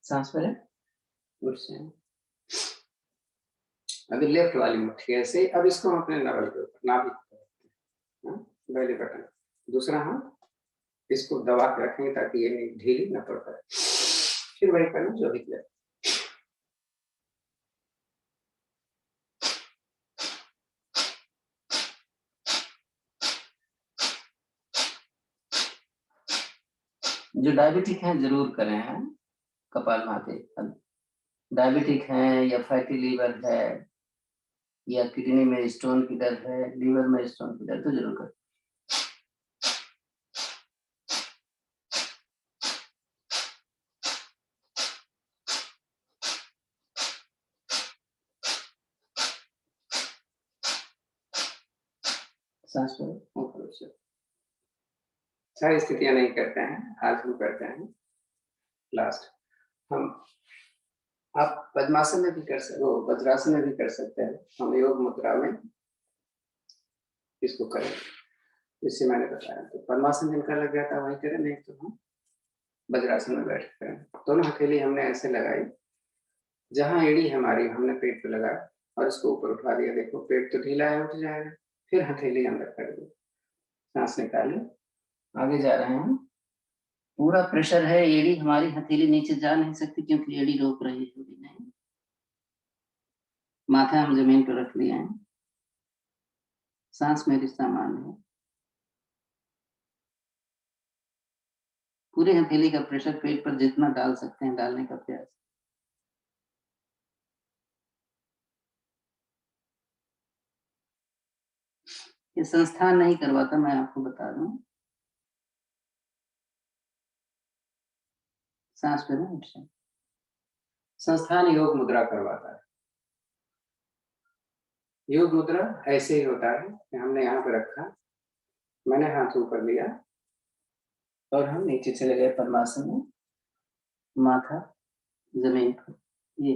सांस भरें, उठ जाएं। अभी लेफ्ट वाली मुट्ठी ऐसे, अब इसको हम अपने नाभि के ऊपर, नाभि बेली बटन, दूसरा हाथ इसको दबा के रखेंगे ताकि ये ढीली न पड़ पाए। फिर वही करना जो भी किया। जो डायबिटिक हैं जरूर करें, हैं कपालभाति। डायबिटिक हैं या फैटी लीवर है या किडनी में स्टोन की दर्द है, लीवर में स्टोन की दर्द, तो जरूर करें। सांस ऊपर से सारी स्थितियां नहीं करते हैं, आज हम करते हैं लास्ट। हम आप पद्मासन में भी कर सकते हो, वज्रासन में भी कर सकते हैं। हम योग मुद्रा में इसको करें, इससे मैंने बताया। तो पद्मासन जिनका लग गया था वही करें, नहीं तो हम वज्रासन में बैठ करें। दोनों हथेली हमने ऐसे लगाई, जहां एड़ी हमारी हमने पेट पे लगाया और इसको ऊपर उठा दिया। देखो पेट तो ढीला है, उठ जाएगा। फिर हथेली अंदर कर दी, सांस निकाली, आगे जा रहे हैं। पूरा प्रेशर है, एड़ी हमारी, हथेली नीचे जा नहीं सकती क्योंकि एड़ी रोक रही है, नहीं। माथा हम जमीन पर रख लिए हैं, सांस मेरी सामान्य है। पूरे हथेली का प्रेशर पेट पर जितना डाल सकते हैं डालने का प्रयास। ये संस्थान नहीं करवाता, मैं आपको बता दूं। सांस पे ना उठ जाए। संस्थान योग मुद्रा करवाता है। योग मुद्रा ऐसे ही होता है कि हमने यहाँ पे रखा, मैंने हाथ ऊपर लिया और हम नीचे चले गए पद्मासन में, माथा जमीन पर। ये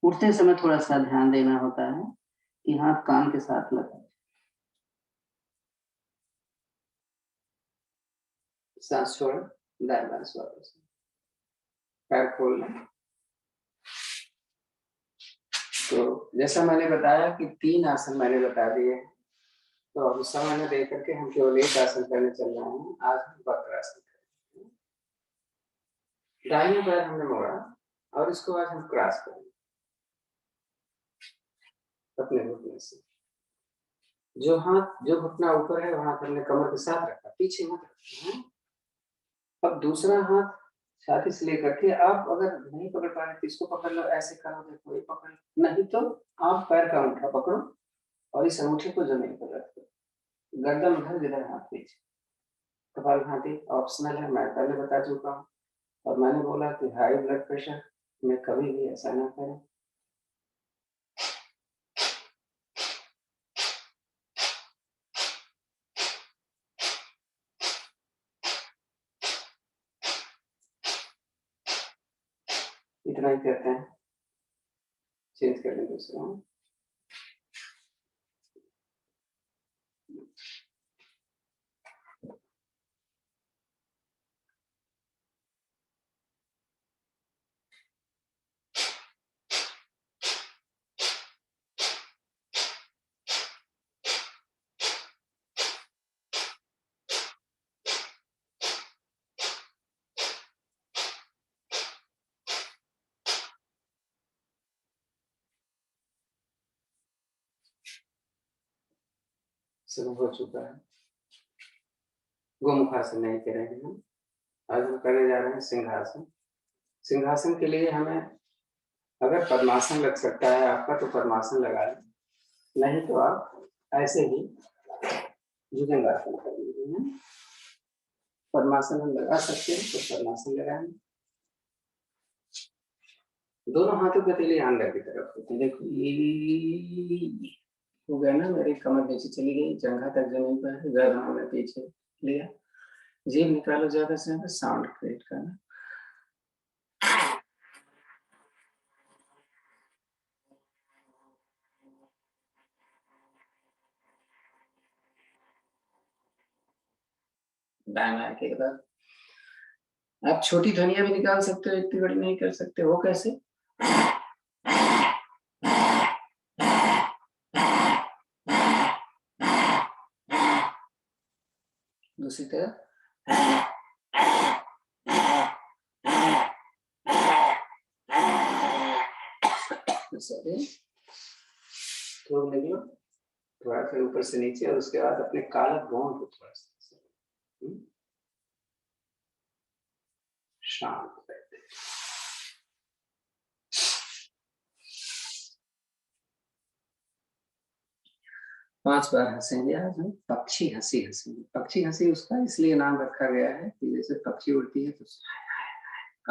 उठते समय थोड़ा सा ध्यान देना होता है कि हाथ कान के साथ लगा। सांस छोड़, दाएं बाएं वापस, पैर खोलना। तो जैसा मैंने बताया कि 3 आसन मैंने बता दिए, तो अब समय दे करके हम केवल एक आसन करने चल रहे हैं। आज हम वक्रासन करेंगे। दाहिने पैर हमने मोड़ा और इसको आज हम क्रॉस करेंगे अपने घुटने से। जो हाथ, जो घुटना ऊपर है वहां हमने कमर के साथ रखा, पीछे मत रखना। अब दूसरा हाथ छाती से लेकर के, आप अगर नहीं पकड़ पा रहे तो इसको पकड़ लो, ऐसे करो, देखो ये पकड़, नहीं तो आप पैर का अंगूठा पकड़ो और इस अंगूठे को जमीन पर रख दो, गर्दन उधर जिधर हाथ पीछे। कपालभाति ऑप्शनल है, मैं पहले बता चुका हूँ। और मैंने बोला कि हाई ब्लड प्रेशर में कभी भी ऐसा ना करें। इतना ही करते हैं, चेंज कर लें दूसरा। शुरू हो चुका है। गोमुखासन नहीं करेंगे हम, आज हम करने जा रहे हैं सिंहासन। सिंहासन के लिए हमें, अगर पद्मासन लग सकता है आपका तो पद्मासन लगा लें, नहीं तो आप ऐसे ही भुजंगासन कर लीजिए। पद्मासन हम लगा सकते हैं तो पद्मासन लगाएंगे। दोनों हाथों के हथेली अंदर की तरफ होते हैं। देखो ये हो गया ना, मेरी कमर नीचे चली गई, जंघा तक जमीन पर है, गर्दन में पीछे लिया। जीभ निकालो ज्यादा से ज्यादा, साउंड क्रिएट करना। दाएं के बाद आप छोटी ध्वनिया भी निकाल सकते हो, इतनी बड़ी नहीं कर सकते। वो कैसे? दूसरी तरफ थोड़ा निकलो, थोड़ा फिर ऊपर से नीचे, और उसके बाद अपने काला भौं को थोड़ा सा शांत बैठे। पांच बार हंसेंगे आज हम, पक्षी हंसी हंसेंगे। पक्षी हंसी उसका इसलिए नाम रखा गया है कि जैसे पक्षी उड़ती है तो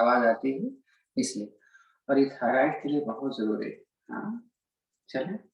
आवाज आती है, इसलिए। और ये थायराइड के लिए बहुत जरूरी है। हाँ चले।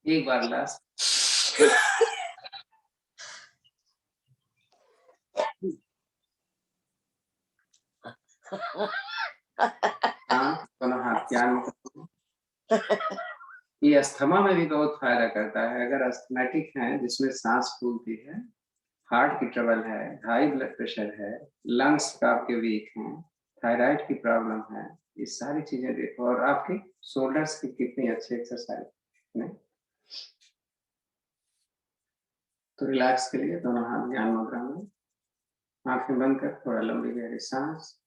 एक बार लास्ट। हाँ दोनों हाथ क्या ये अस्थमा में भी बहुत फायदा करता है। अगर अस्थमैटिक है जिसमें सांस फूलती है, हार्ट की ट्रबल है, हाई ब्लड प्रेशर है, लंग्स का आपके वीक हैं, थायराइड की प्रॉब्लम है, ये सारी चीजें देखो। और आपके शोल्डर्स की कितनी अच्छी एक्सरसाइज नहीं। तो रिलैक्स के लिए दोनों हाथ ज्ञान मुद्रा में, आंखें बंद कर थोड़ा लंबी गहरी सांस।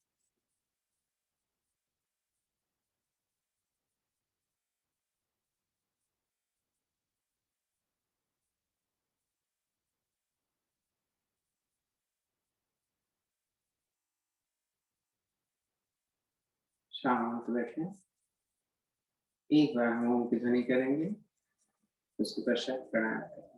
शांत बैठे। एक बार हम ओम की ध्वनि करेंगे, उसके पश्चात प्राणायाम करेंगे।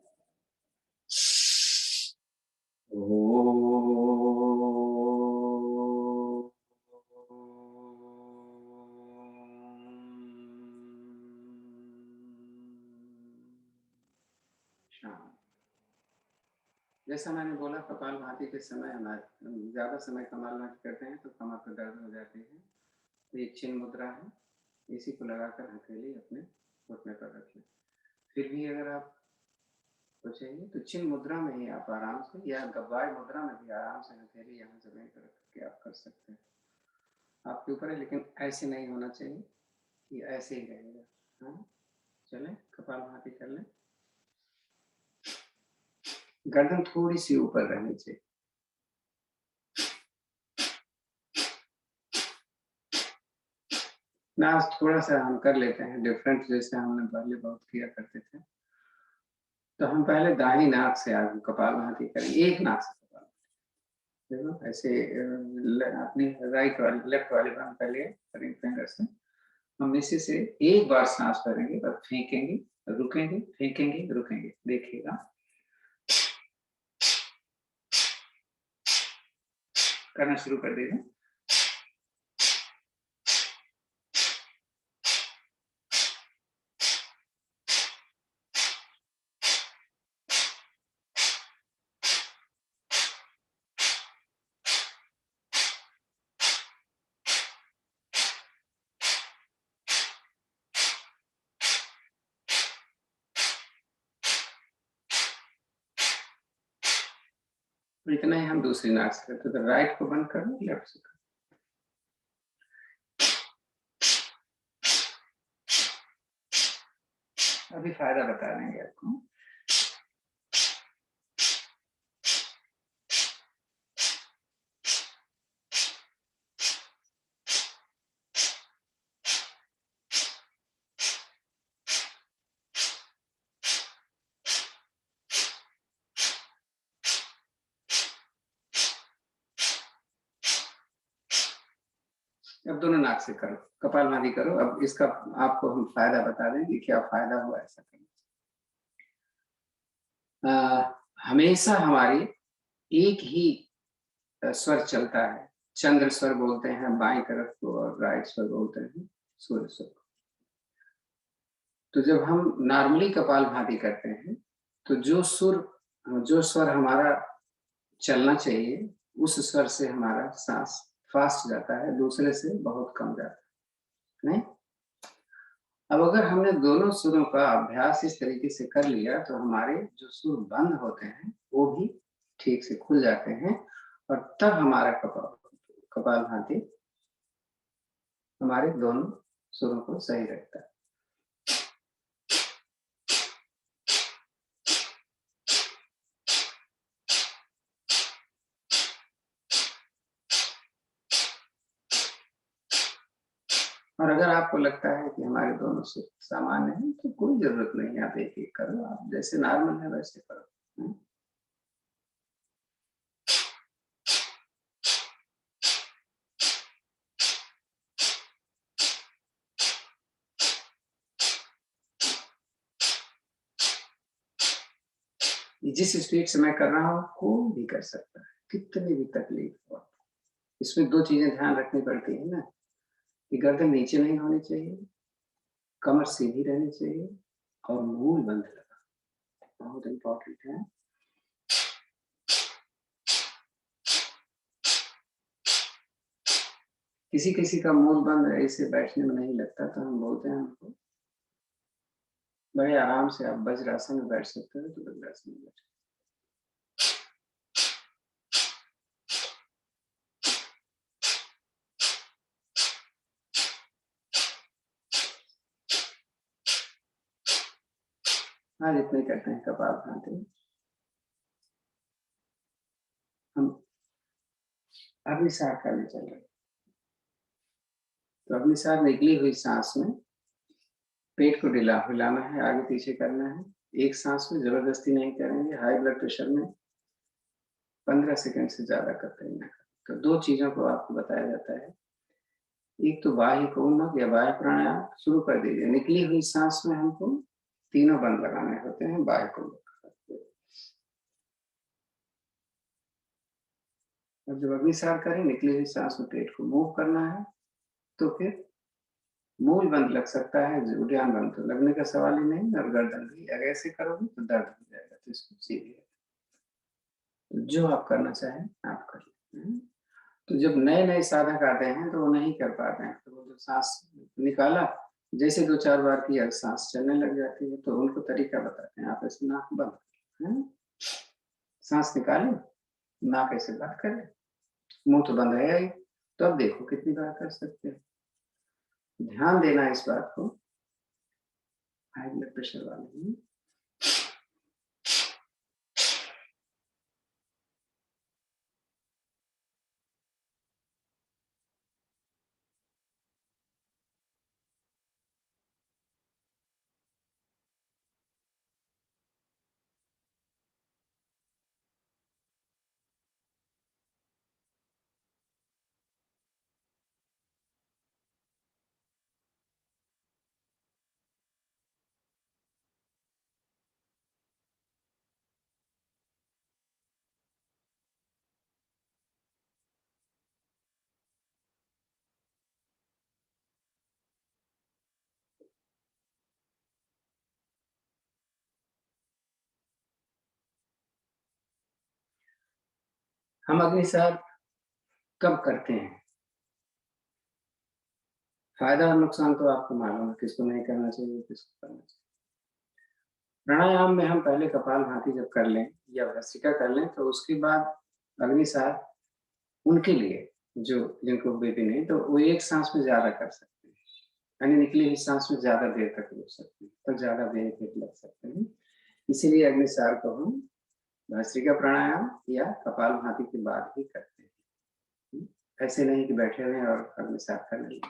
जैसा मैंने बोला, कपालभाति के समय हम ज्यादा समय कपालभाति करते हैं तो कमर पर दर्द हो जाती है। तो ये चिन्ह मुद्रा है, इसी को लगाकर हथेली अपने घुटने पर रखें। फिर भी अगर आप तो चाहिए तो चिन्ह मुद्रा में ही आप आराम से, या गवाय मुद्रा में भी आराम से हथेली यहाँ जमीन पर रख के आप कर सकते हैं, आपके ऊपर है। लेकिन ऐसे नहीं होना चाहिए, ये ऐसे ही रहेगा। हाँ, चलें कपालभाति कर लें। गर्दन थोड़ी सी ऊपर रहनी चाहिए। नाक थोड़ा सा हम कर लेते हैं डिफरेंट, जैसे हमने पहले बहुत किया करते थे। तो हम पहले दाहिनी नाक से आज कपालभाति करेंगे, एक नाक से कपालभाति। देखो ऐसे अपनी राइट वाली लेफ्ट वाली बांह कर लिए रिंग फिंगर से। हम इसी से एक बार सांस भरेंगे और फेंकेंगे, रुकेंगे, फेंकेंगे, रुकेंगे। देखिएगा, करना शुरू कर देगा। इतना ही हम दूसरी नाक से करते, तो राइट को बंद करना, लेफ्ट से करना। अभी फायदा बता देंगे आपको। अब दोनों नाक से करो, कपालभाति करो। अब इसका आपको हम फायदा बता दें कि क्या फायदा हुआ ऐसा करने से। हमेशा हमारी एक ही स्वर चलता है। चंद्र स्वर बोलते हैं बाईं तरफ को, और राइट स्वर बोलते हैं सूर्य स्वर को। तो जब हम नॉर्मली कपालभाति करते हैं तो जो स्वर हमारा चलना चाहिए, उस स्वर से हमारा सांस फास्ट जाता है, दूसरे से बहुत कम जाता है। नहीं, अब अगर हमने दोनों सुरों का अभ्यास इस तरीके से कर लिया तो हमारे जो सुर बंद होते हैं वो भी ठीक से खुल जाते हैं, और तब हमारा कपालभाति हमारे दोनों सुरों को सही रखता है। और अगर आपको लगता है कि हमारे दोनों सुर सामान्य हैं तो कोई जरूरत नहीं है, आप एक एक करो, आप जैसे नॉर्मल है वैसे करो। जिस स्पीड से मैं कर रहा हूँ कोई भी कर सकता है, कितनी भी तकलीफ हो। इसमें दो चीजें ध्यान रखनी पड़ती है ना, कि गर्दन नीचे नहीं होनी चाहिए, कमर सीधी रहनी चाहिए, और मूल बंद रखना बहुत इंपॉर्टेंट है। किसी किसी का मूल बंद ऐसे बैठने में नहीं लगता, तो हम बोलते हैं हमको बड़े आराम से आप वज्रासन में बैठ सकते हो, तो वज्रासन में बैठ। आज इतने करते हैं कपालभाति। हम अग्निसार करने चल रहे हैं। तो अग्निसार निकली हुई सांस में पेट को हिलाना है, आगे पीछे करना है। एक सांस में जबरदस्ती नहीं करेंगे। हाई ब्लड प्रेशर में 15 सेकंड से ज्यादा करते हैं। तो दो चीजों को आपको बताया जाता है। एक तो बाह्य कुंभक या बाह्य प्राणायाम शुरू कर दीजिए। निकली हुई सांस में हमको तीनों बंद लगाने होते हैं बाह्य कुंभक। और जब अग्निसार करें, निकली हुई सांस में पेट को मूव करना है, तो फिर मूल बंद लग सकता है, उद्यान बंद तो लगने का सवाल ही नहीं। और गर्दन भी अगर ऐसे करोगे तो दर्द हो जाएगा, तो इसको सीधे तो जो आप करना चाहें आप कर लें। तो जब नए नए साधक आते हैं तो वो नहीं कर पाते हैं, तो वो जो सांस निकाला, जैसे 2-4 बार किया सांस चलने लग जाती है, तो उनको तरीका बताते हैं। आप ऐसे नाक बंद करें, सांस निकालें, नाक ऐसे बंद करें, मुंह तो बंद है ही, तो अब देखो कितनी बार कर सकते हैं। ध्यान देना इस बात को, हाई ब्लड प्रेशर वाले। हम अग्निसार कब करते हैं? फायदा और नुकसान तो आपको मालूम है, किसको नहीं करना चाहिए, किसको करना चाहिए। प्राणायाम में हम पहले कपालभाति जब कर लें या भस्त्रिका कर लें, तो उसके बाद अग्निसार उनके लिए जो जिनको बीपी नहीं, तो वो एक सांस में ज्यादा कर सकते हैं, यानी निकली हुई सांस में ज्यादा देर तक रुक सकते हैं, तो ज्यादा बेनिफिट लग सकते हैं। इसीलिए अग्निसार को हम भस्त्रिका प्राणायाम या कपालभाति के बाद ही करते हैं। ऐसे नहीं कि बैठे हुए और अग्निसार कर लें।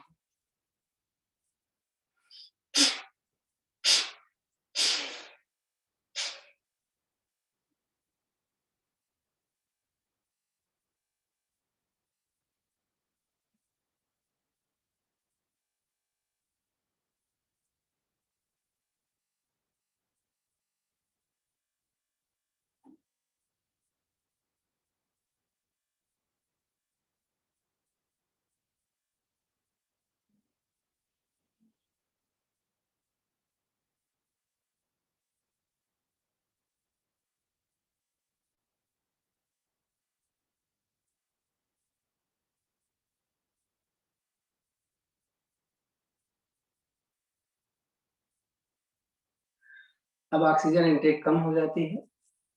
अब ऑक्सीजन इनटेक कम हो जाती है,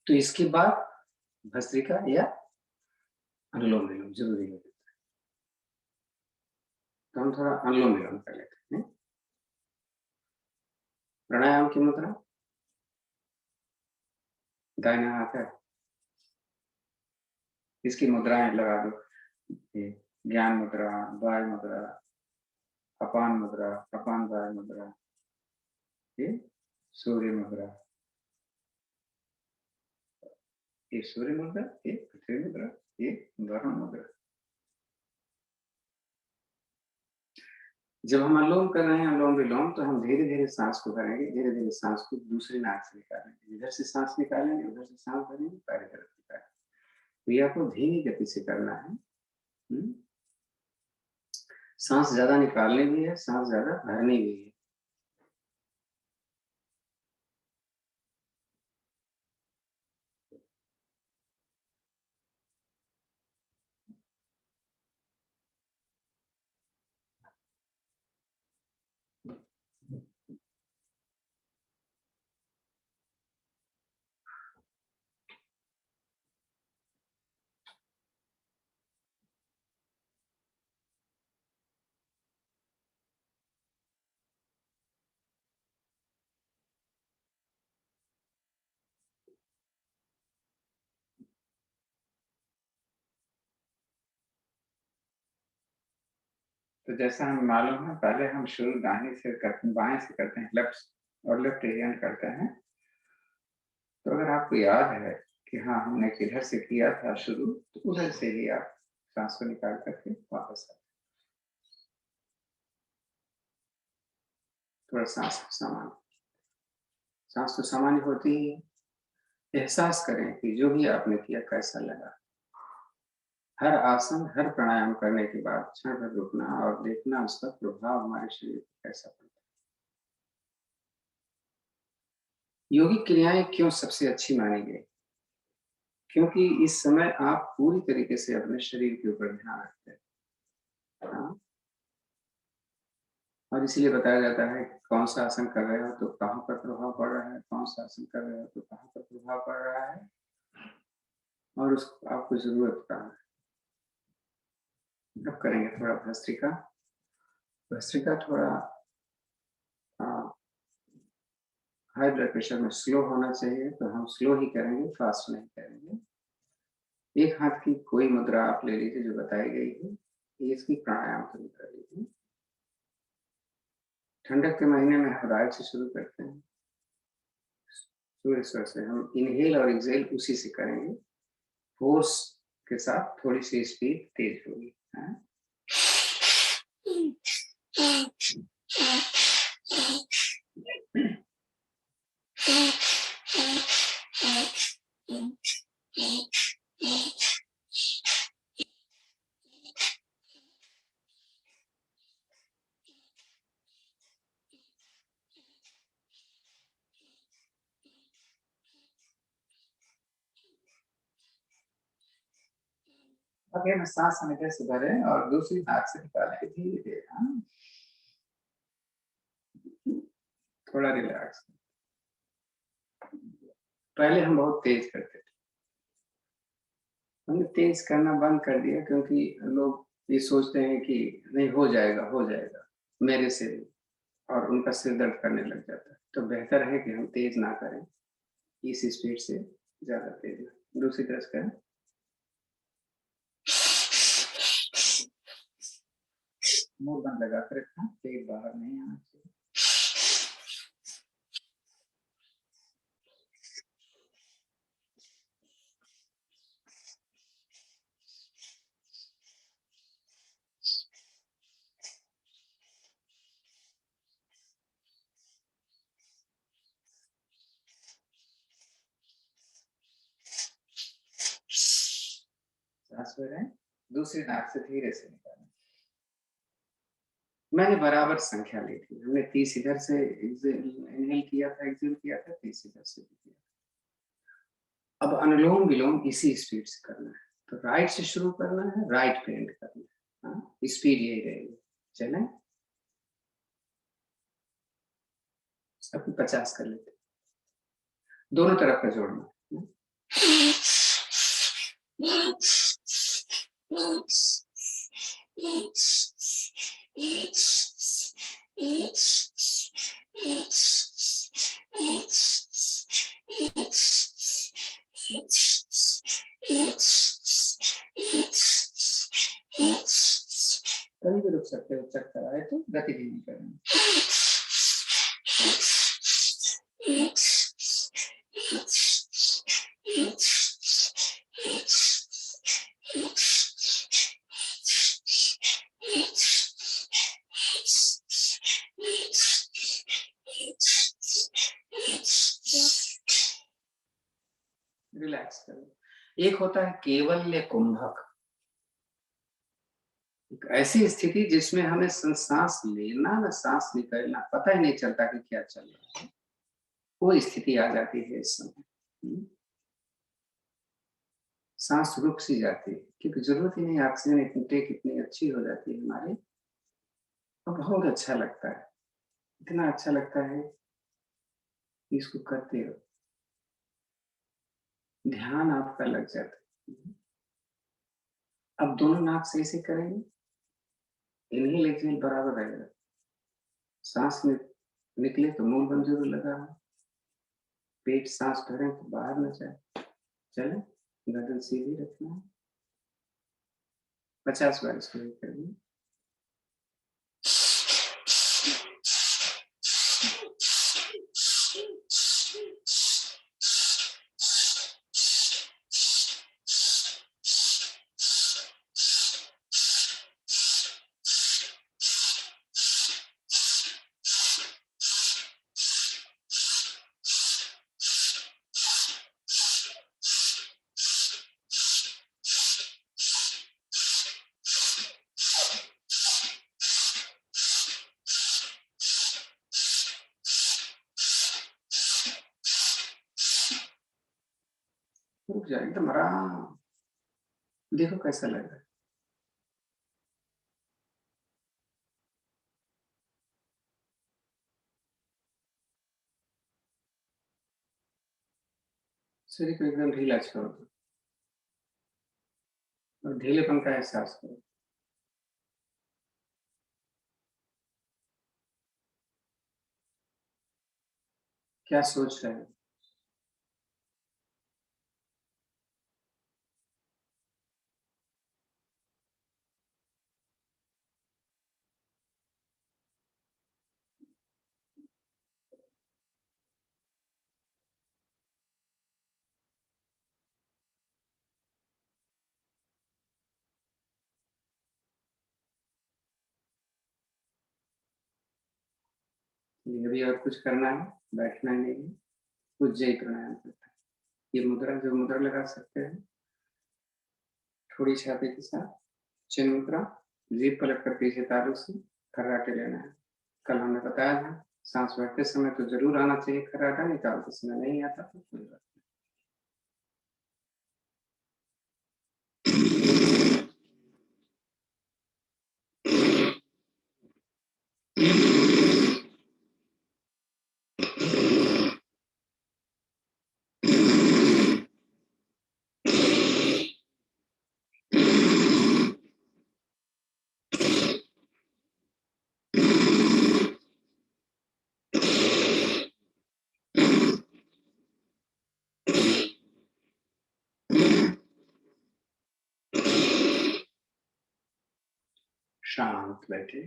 तो इसके बाद भस्त्रिका या अनुलोम विलोम जरूरी है। तो हम थोड़ा अनुलोम विलोम कर लेते हैं। प्राणायाम की मुद्रा दाहिना हाथ है, इसकी मुद्राएं लगा दो। ये ज्ञान मुद्रा, वाय मुद्रा, अपान मुद्रा, अपान वाय मुद्रा, ये सूर्य मुद्रा, ये सूर्य मुद्रा, ये पृथ्वी मुद्रा, ये वरुण मुद्रा। जब हम अनुलोम कर रहे हैं, अनुलोम विलोम, तो हम धीरे धीरे सांस को भरेंगे, धीरे धीरे सांस को दूसरी नाक से निकालेंगे। इधर से सांस निकालेंगे, उधर से सांस भरेंगे, पहले तरफ निकालेंगे। क्रिया को धीमी गति से करना है। सांस ज्यादा निकालनी भी है, सांस ज्यादा भरनी भी है। तो जैसा हमें मालूम है, पहले हम शुरू दाहिने से करते हैं, बाएं से करते हैं, लेफ्ट और लेफ्ट हैंड करते हैं। तो अगर आपको याद है कि हाँ हमने किधर से किया था शुरू, तो उधर से ही आप सांस को निकाल करके वापस आते। थोड़ा सांस सामान्य, सांस तो सामान्य होती ही है। एहसास करें कि जो भी आपने किया कैसा लगा। हर आसन, हर प्राणायाम करने के बाद क्षण भर रुकना और देखना उसका प्रभाव हमारे शरीर पर कैसा पड़ता है। योगिक क्रियाएं क्यों सबसे अच्छी मानी गई? क्योंकि इस समय आप पूरी तरीके से अपने शरीर के ऊपर ध्यान रखते हैं। हाँ? और इसीलिए बताया जाता है कि कौन सा आसन कर रहे हो तो कहाँ पर प्रभाव पड़ रहा है, कौन सा आसन कर रहे हो तो कहाँ पर प्रभाव पड़ रहा है, और उस आपको जरूरत कहाँ है। अब करेंगे थोड़ा भस्त्रिका। भस्त्रिका थोड़ा हाई ब्लड प्रेशर में स्लो होना चाहिए, तो हम स्लो ही करेंगे, फास्ट नहीं करेंगे। एक हाथ की कोई मुद्रा आप ले लीजिए जो बताई गई है, ये इसकी प्राणायाम की मुद्रा लीजिए। ठंडक के महीने में हम राइट से शुरू करते हैं। सूर्य स्वर से हम इनहेल और एक्सहेल उसी से करेंगे। फोर्स के साथ थोड़ी सी स्पीड तेज होगी। ओके, मैं सांस हमें से भरें और दूसरी नाक से निकालें धीरे धीरे। थोड़ा रिलैक्स। पहले हम बहुत तेज करते थे, हमने तेज करना बंद कर दिया क्योंकि लोग ये सोचते हैं कि नहीं हो जाएगा मेरे से भी, और उनका सिर दर्द करने लग जाता है। तो बेहतर है कि हम तेज ना करें, इस स्पीड से ज्यादा तेज ना। दूसरी तरफ करें। मुंह बंद लगा कर रखना, तेज बाहर नहीं आना चाहिए। सांस भरें, दूसरी नाक से धीरे से निकालें। मैंने बराबर संख्या ली थी, हमने 30 इधर से इनहेल किया था, एक्सहेल किया था, 30 इधर से भी किया। अब अनुलोम विलोम इसी स्पीड से करना है। तो राइट से शुरू करना है, राइट पे एंड करना है। स्पीड यही रहेगी। चलें, सबको 50 कर लेते, दोनों तरफ का जोड़ना। कभी भी रुक सकते हो, चक्कर आए तो गति धीमी करनी। रिलैक्स करो। एक होता है केवल्य कुंभक, एक ऐसी स्थिति जिसमें हमें सांस लेना न सांस निकलना पता ही नहीं चलता कि क्या चल रहा है, वो स्थिति आ जाती है इस समय। सांस रुक सी जाती है क्योंकि जरूरत ही नहीं, ऑक्सीजन इनटेक कितनी अच्छी हो जाती है हमारी, और बहुत अच्छा लगता है। इतना अच्छा लगता है कि इसको करते हो ध्यान आपका लग जाता है। अब दोनों नाक से ऐसे करेंगे, इनहेल एक्सहेल बराबर रहेगा। सांस में निकले तो मुंह बंद जरूर लगा, पेट सांस भरें तो बाहर न जाए। चले, गर्दन सीधी रखना है। 50 बार इसको करेंगे। रुक जाए, एकदम आराम। देखो कैसा लग रहा है। शरीर को एकदम ढीला छोड़ दो और ढीलेपन का एहसास करो। क्या सोच रहे हो? अभी और कुछ करना है, बैठना नहीं है, उज्जयी प्राणायाम करता है। ये मुद्रा, जो मुद्रा लगा सकते हैं, थोड़ी छाती के साथ चिन्ह मुद्रा, जीभ पलट कर पीछे तालु से खर्राटे लेना है। कल हमने बताया था सांस भरते समय तो जरूर आना चाहिए खर्राटा, निकालते समय नहीं आता तो कोई बात शांत बैठे।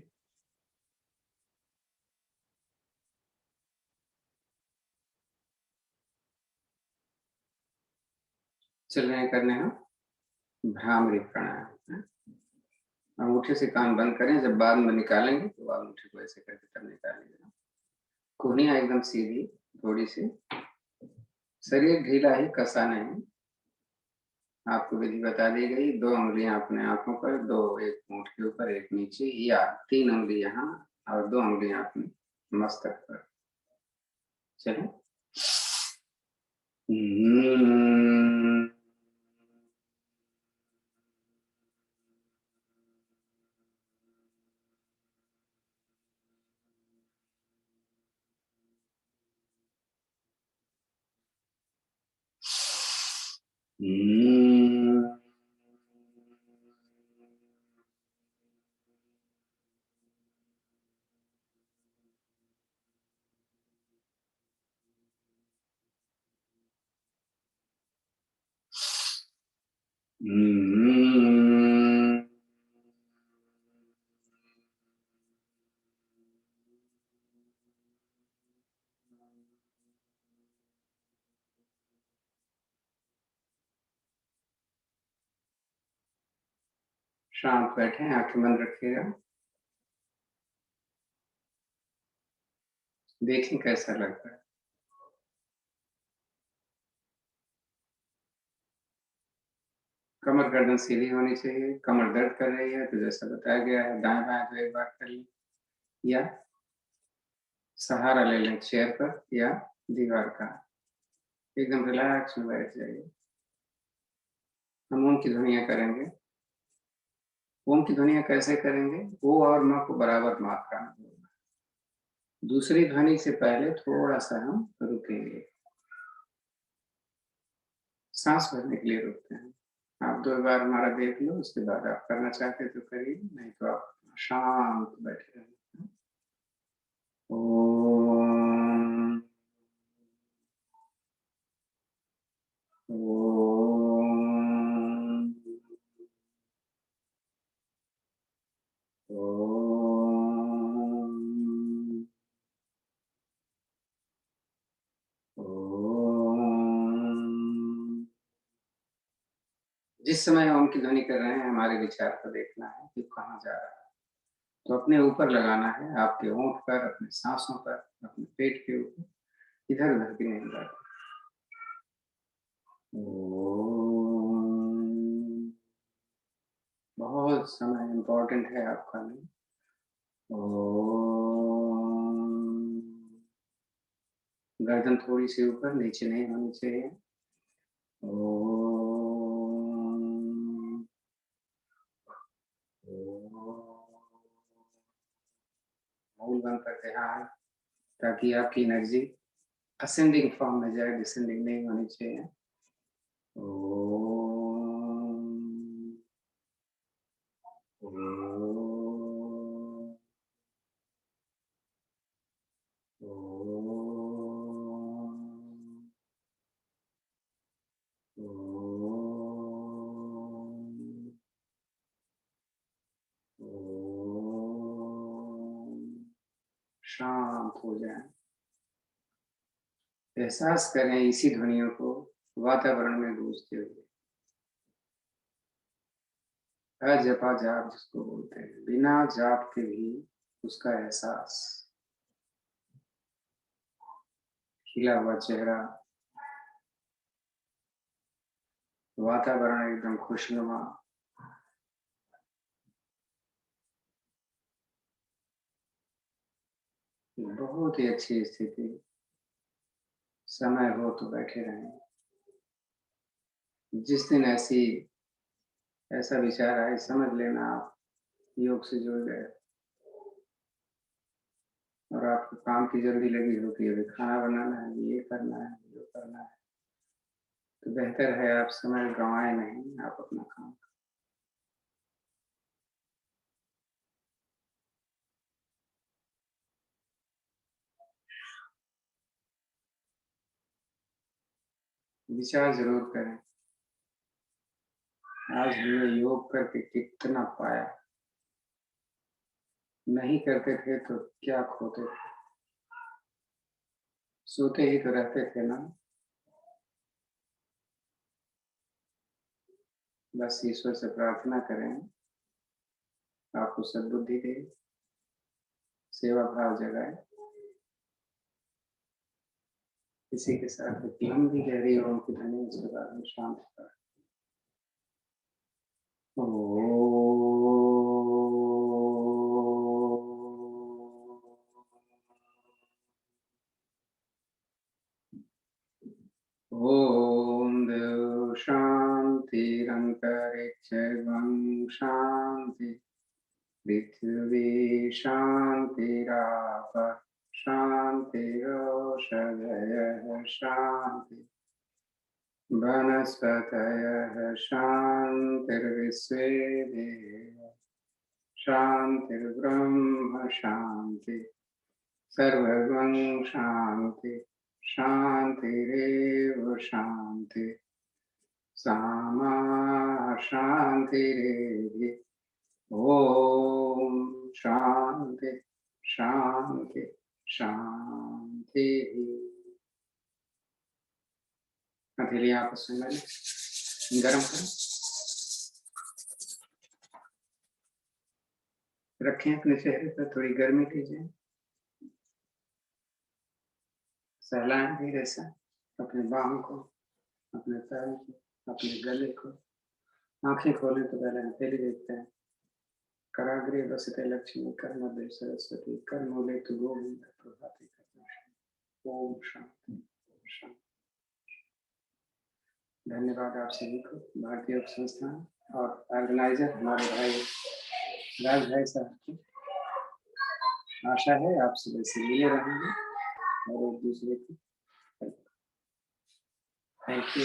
चल रहे करने हम भ्रामरी प्राणायाम। अंगूठे से कान बंद करें, जब बाद में निकालेंगे तो अंगूठे को ऐसे करके तब निकालेंगे। कोहनियां एकदम सीधी, थोड़ी सी, शरीर ढीला ही, कसा नहीं। आपको विधि बता दी गई, 2 उंगलियां अपने आंखों पर, 2 एक होंठ के ऊपर एक नीचे, या 3 उंगली यहाँ और 2 उंगलियां अपने मस्तक पर। चलो। शांत बैठे, आंखें बंद रखिएगा। देखें कैसा लगता है। कमर गर्दन सीधी होनी चाहिए। कमर दर्द कर रही है तो जैसा बताया गया है दाएं बाएं तो एक बार कर लें, या सहारा ले लें चेयर पर या दीवार का। एकदम रिलैक्स में बैठ जाइए। हम ओम की ध्वनियां करेंगे। ओम की ध्वनियां कैसे करेंगे? ओ और म को बराबर मात्रा में बोलना। दूसरी ध्वनि से पहले थोड़ा सा हम रुकेंगे, सांस भरने के लिए रुकते हैं। आप 2 बार हमारा देख लो, उसके बाद आप करना चाहते तो करिए, नहीं तो आप शांत बैठे रहिए। ओम, ओम, ओम, ओम। जिस समय ओम की ध्वनि कर रहे हैं हमारे विचार को देखना है कि कहाँ जा रहा है, तो अपने ऊपर लगाना है, आपके होंठ पर, अपने सांसों पर, अपने पेट के ऊपर, इधर उधर की नहीं लगाना। ओम। बहुत समय इम्पोर्टेंट है आपका नहीं। ओम। गर्दन थोड़ी सी ऊपर, नीचे नहीं होनी चाहिए। ओम। मूल बंद करते हैं हाँ, ताकि आपकी एनर्जी असेंडिंग फॉर्म में जाए, डिसेंडिंग नहीं होनी चाहिए। ओम ओम शांत हो जाए। एहसास करें इसी ध्वनियों को वातावरण में गूंजते हुए। अजपा जाप जिसको बोलते हैं, बिना जाप के भी उसका एहसास। खिला हुआ चेहरा, वातावरण एकदम खुशनुमा। बहुत ही अच्छी स्थिति। समय हो तो बैठे रहें। जिस दिन ऐसा विचार आए समझ लेना आप योग से जुड़ गए और आपको काम की जल्दी लगी होती है, खाना बनाना है, ये करना है, वो करना है, तो बेहतर है आप समय गंवाए नहीं, आप अपना काम करें। विचार जरूर करें, आज हमने योग करके कितना पाया, नहीं करते थे तो क्या खोते थे, सोते ही तो रहते थे ना। बस ईश्वर से प्रार्थना करें आपको सद्बुद्धि दे, सेवा भाव जगाए। इसी के साथ एक लंबी गहरी ओम की ध्वनि उसके बाद में शांत होता है। ओम देव शांतिरंतरिक्षं शांति, पृथ्वी शांतिराप शांतिरोषधयः शांति, वनस्पतयः शांतिर्विश्वे देवा शांतिर्ब्रह्म शांति, सर्वगं शांति शांतिरेव शांति, सामा शांतिरेधि। ओम शांति शांति शांति। हथेली आपस में गरम करें, रखें अपने चेहरे पर, थोड़ी गर्मी कीजिए, सहलाएं धीरे से अपने बाहों को, अपने पैर को, अपने गले को। आंखें खोलें तो पहले हथेली देखते हैं। कराग्रे वसते लक्ष्मी कर्मदे सरस्वती कर्मूले तु गोविंद प्रभाते कर्म। ओम शांति शांति। धन्यवाद आप सभी को, भारतीय योग संस्थान और ऑर्गेनाइजर हमारे भाई राज भाई साहब की। आशा है आप सुबह से मिले रहेंगे और एक दूसरे की। Thank you.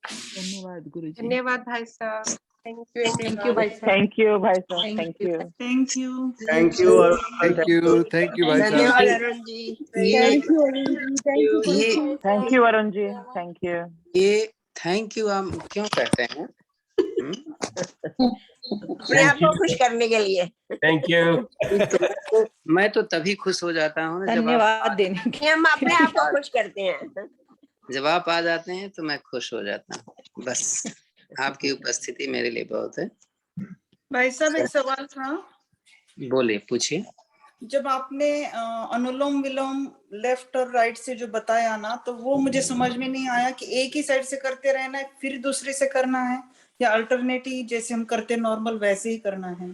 धन्यवाद गुरुजी। धन्यवाद भाई साहब। थैंक यू भाई साहब। थैंक यू भाई साहब, thank you. Thank you thank you भाई साहब। धन्यवाद Arun ji. Thank you thank you. Thank you Arun ji, thank you. ये थैंक यू हम क्यों कहते हैं? अपने आप को खुश करने के लिए। Thank you. मैं तो तभी खुश हो जाता हूँ जब धन्यवाद देने के हम अपने आप को खुश करते हैं। जब आप आ जाते हैं तो मैं खुश हो जाता हूँ। बस आपकी उपस्थिति मेरे लिए बहुत है। भाई साहब, एक सवाल था। बोलिए, पूछिए। जब आपने अनुलोम विलोम लेफ्ट और राइट से जो बताया ना, तो वो मुझे समझ में नहीं आया कि एक ही साइड से करते रहना है फिर दूसरे से करना है, या अल्टरनेटिव जैसे हम करते नॉर्मल वैसे ही करना है?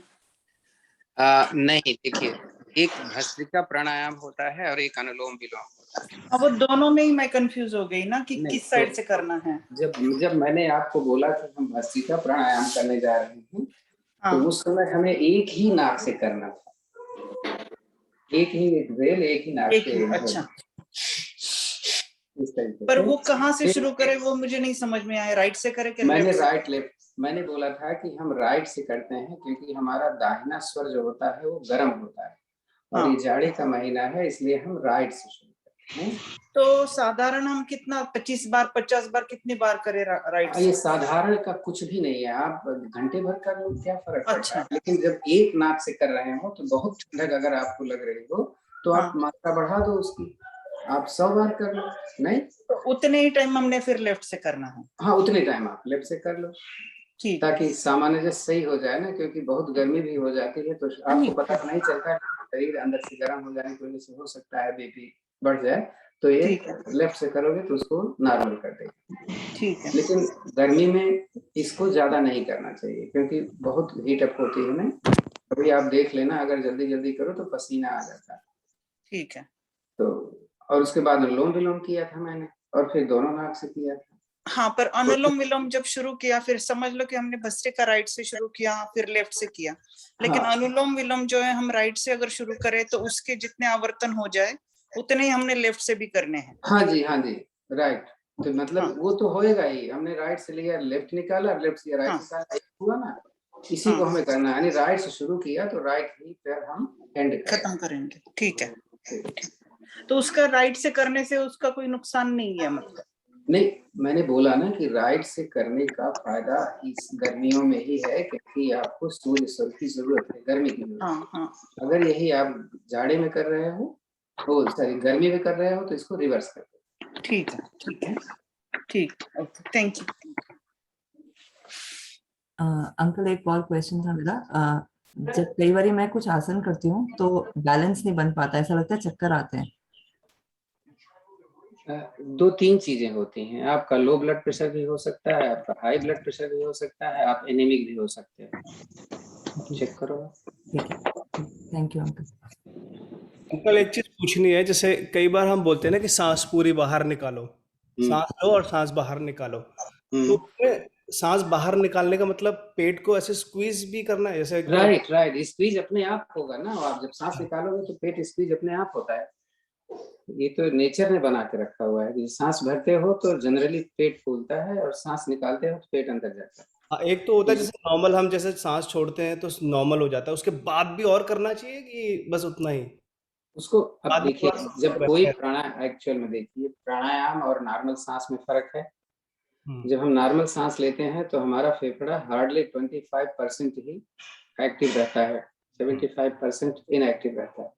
नहीं, देखिए, एक भस्त्रिका प्राणायाम होता है और एक अनुलोम विलोम होता है। अब वो दोनों में ही मैं कंफ्यूज हो गई ना कि किस साइड से करना है। जब मैंने आपको बोला कि हम भस्त्रिका प्राणायाम करने जा रहे हैं, हाँ। तो उस समय हमें एक ही नाक से करना था। एक ही एक्सेल, एक ही नाक एक से ही, inhale, अच्छा। इस तरीके पर से। वो कहाँ से फिर शुरू करे वो मुझे नहीं समझ में आया, राइट से करे कि मैंने लेफ्ट से? राइट लेफ्ट, मैंने बोला था कि हम राइट से करते हैं क्योंकि हमारा दाहिना स्वर जो होता है वो गर्म होता है और हाँ। ये जाड़े का महीना है, इसलिए हम राइट से शुरू करते हैं। तो साधारण हम कितना 25 बार 50 बार कितनी बार करें राइट ये से? साधारण का कुछ भी नहीं है, आप घंटे भर कर लो, क्या फर्क पड़ता अच्छा। है। लेकिन जब एक नाक से कर रहे हो तो बहुत ठंडक अगर आपको लग रही हो तो आप हाँ। मात्रा बढ़ा दो उसकी, आप 100 बार कर लो। नहीं तो उतने ही टाइम हमने फिर लेफ्ट से करना है? हाँ, उतने टाइम आप लेफ्ट से कर लो ठीक। ताकि सामान्य सही हो जाए ना, क्योंकि बहुत गर्मी भी हो जाती है तो आपको पता नहीं चलता, शरीर अंदर से गर्म हो जाने की वजह से हो सकता है बीपी बढ़ जाए, तो ये ठीक है। लेफ्ट से करोगे तो उसको नॉर्मल कर देगा। ठीक है। लेकिन गर्मी में इसको ज्यादा नहीं करना चाहिए क्योंकि बहुत हीट अप होती है ना, कभी आप देख लेना, अगर जल्दी जल्दी करो तो पसीना आ जाता है। ठीक है। तो और उसके बाद अनुलोम विलोम किया था मैंने और फिर दोनों नाक से किया था। हाँ, पर अनुलोम विलोम जब शुरू किया, फिर समझ लो कि हमने भस्त्रिका राइट से शुरू किया फिर लेफ्ट से किया, लेकिन हाँ। अनुलोम विलोम जो है हम राइट से अगर शुरू करें तो उसके जितने आवर्तन हो जाए उतने ही हमने लेफ्ट से भी करने हैं। हाँ जी, हाँ जी, राइट। तो मतलब हाँ। वो तो होएगा ही, हमने राइट से लिया लेफ्ट निकाला, लेफ्ट से राइट हाँ। निकाला, हुआ ना, इसी हाँ। को हमें करना है। यानी राइट से शुरू किया तो राइट ही फिर हम एंड खत्म करेंगे। ठीक है। तो उसका राइट से करने से उसका कोई नुकसान नहीं है मतलब? नहीं, मैंने बोला ना कि राइट से करने का फायदा इस गर्मियों में ही है क्योंकि आपको सूर्य स्वर की जरूरत है, गर्मी की जरूरत है। हाँ। हाँ। अगर यही आप जाड़े में कर रहे हो, तो सॉरी गर्मी में कर रहे हो तो इसको रिवर्स कर दो। ठीक है। ठीक है। ठीक। Okay, thank you. अंकल एक और क्वेश्चन था मेरा। जब कई बार मैं कुछ आसन करती हूँ तो बैलेंस नहीं बन पाता, ऐसा लगता है चक्कर आते हैं। 2-3 चीजें होती हैं, आपका लो ब्लड प्रेशर भी हो सकता है, आपका हाई ब्लड प्रेशर भी हो सकता है, आप एनीमिक भी हो सकते हैं, चेक करो। ठीक है, थैंक यू अंकल। अंकल एक चीज पूछनी है, जैसे कई बार हम बोलते हैं ना कि सांस पूरी बाहर निकालो, सांस लो और सांस बाहर निकालो, तो उसमें सांस बाहर निकालने का मतलब पेट को ऐसे स्क्वीज भी करना है जैसे? राइट राइट, स्क्वीज अपने आप होगा ना, आप जब सांस निकालोगे तो पेट स्क्वीज अपने आप होता है, ये तो नेचर ने बना के रखा हुआ है कि सांस भरते हो तो जनरली पेट फूलता है और सांस निकालते हो तो पेट अंदर जाता है। हाँ, एक तो होता है जैसे नॉर्मल हम जैसे सांस छोड़ते हैं तो नॉर्मल हो जाता है, उसके बाद भी और करना चाहिए कि बस उतना ही? उसको अब बाद में देखिए, थोड़ा सा जब कोई वैसे- प्राणायाम, एक्चुअल में देखिए प्राणायाम और नॉर्मल सांस में फर्क है। हम्म, जब हम नॉर्मल सांस लेते हैं तो हमारा फेफड़ा हार्डली 25% ही एक्टिव रहता है, 75% इनएक्टिव रहता है।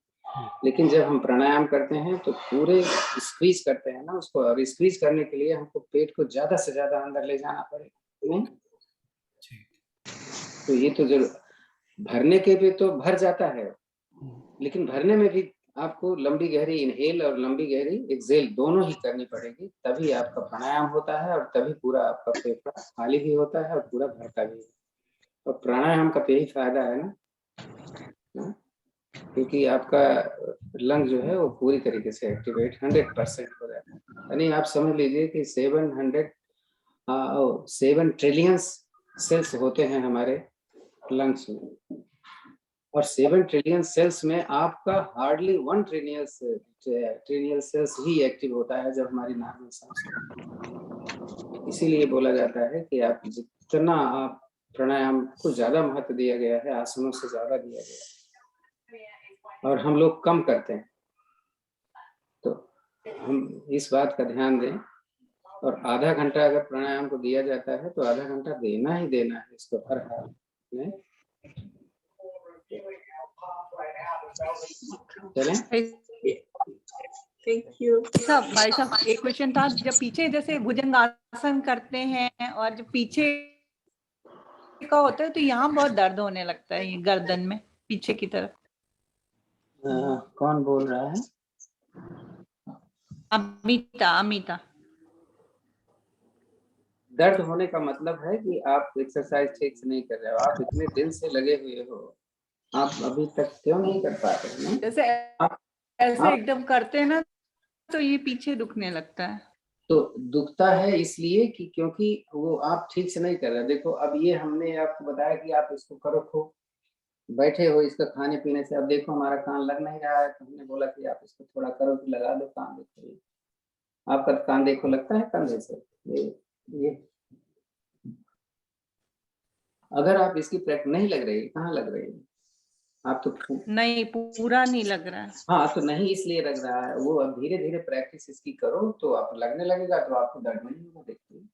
लेकिन जब हम प्राणायाम करते हैं तो पूरे स्क्वीज करते हैं ना उसको, और स्क्वीज करने के लिए हमको पेट को ज्यादा से ज्यादा अंदर ले जाना पड़ेगा, नहीं? तो ये तो जरूर भरने के भी तो भर जाता है, लेकिन भरने में भी आपको लंबी गहरी इनहेल और लंबी गहरी एक्सेल दोनों ही करनी पड़ेगी, तभी आपका प्राणायाम होता है और तभी पूरा आपका फेफड़ा खाली भी होता है और पूरा भरता भी है। और प्राणायाम का यही फायदा है ना, क्योंकि आपका लंग जो है वो पूरी तरीके से एक्टिवेट 100% हो जाता है। यानी आप समझ लीजिए कि 7 ट्रिलियन सेल्स होते हैं हमारे लंग्स में, और 7 ट्रिलियन सेल्स में आपका हार्डली 1 ट्रिलियन सेल्स ही एक्टिव होता है जब हमारी नॉर्मल सांस होती है। इसीलिए बोला जाता है कि आप जितना आप प्राणायाम को ज्यादा महत्व दिया गया है, आसनों से ज्यादा दिया गया है, और हम लोग कम करते हैं। तो हम इस बात का ध्यान दें, और आधा घंटा अगर प्राणायाम को दिया जाता है तो आधा घंटा देना ही देना है इसको हर हाल में। Thank you. साहब, भाई साहब एक क्वेश्चन था, जब पीछे जैसे भुजंगासन करते हैं और जब पीछे का होता है तो यहाँ बहुत दर्द होने लगता है, ये गर्दन में पीछे की तरफ। कौन बोल रहा है? अमिता। दर्द होने का मतलब है कि आप एक्सरसाइज ठीक से नहीं कर रहे हो, आप इतने दिन से लगे हुए हो, आप अभी तक क्यों नहीं कर पाते हैं? जैसे ऐसे एकदम करते हैं ना तो ये पीछे दुखने लगता है। तो दुखता है इसलिए कि क्योंकि वो आप ठीक से नहीं कर रहे। देखो अब ये हमने आपको बताया कि आप इसको करो खूब, बैठे हो इसका खाने पीने से, अब देखो हमारा कान लग नहीं रहा है तो हमने बोला कि आप इसको थोड़ा करो कि लगा दो कान, देखो ये आपका कान देखो लगता है कंधे से, ये अगर आप इसकी प्रैक्टिस नहीं लग रही, कहाँ लग रही है आप तो नहीं, पूरा नहीं लग रहा है। हाँ तो नहीं इसलिए लग रहा है, वो अब धीरे धीरे प्रैक्टिस इसकी करो तो आप लगने लगेगा, तो आपको दर्द नहीं होगा। देखिए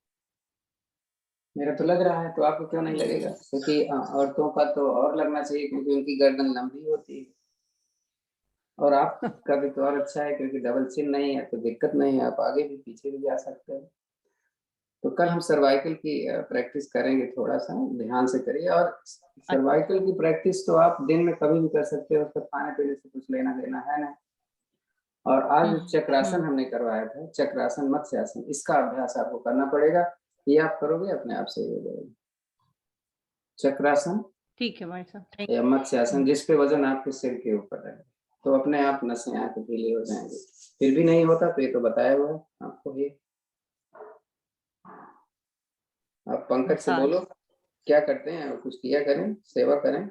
मेरा तो लग रहा है, तो आपको क्यों नहीं लगेगा? क्योंकि औरतों का तो और लगना चाहिए क्योंकि उनकी गर्दन लंबी होती है, और आपका भी तो और अच्छा है क्योंकि डबल चिन नहीं है, तो दिक्कत नहीं है, आप आगे भी पीछे भी जा सकते हो। तो कल हम सर्वाइकल की प्रैक्टिस करेंगे, थोड़ा सा ध्यान से करिए। और सर्वाइकल की प्रैक्टिस तो आप दिन में कभी भी कर सकते हो, उसका खाने पीने से कुछ लेना देना है ना। और आज जो चक्रासन हमने करवाया था, चक्रासन मत्स्यासन, इसका अभ्यास आपको करना पड़ेगा। ये आप करोगे अपने आप से हो जाएगा। चक्रासन ठीक है भाई साहब, या मत्स्यासन, जिसपे वजन आपके सिर के ऊपर रहे, तो अपने आप नसें आके ढीले हो जाएंगे। फिर भी नहीं होता तो ये तो बताया हुआ है आपको। ये आप पंकज से बोलो क्या करते हैं, कुछ किया करें, सेवा करें।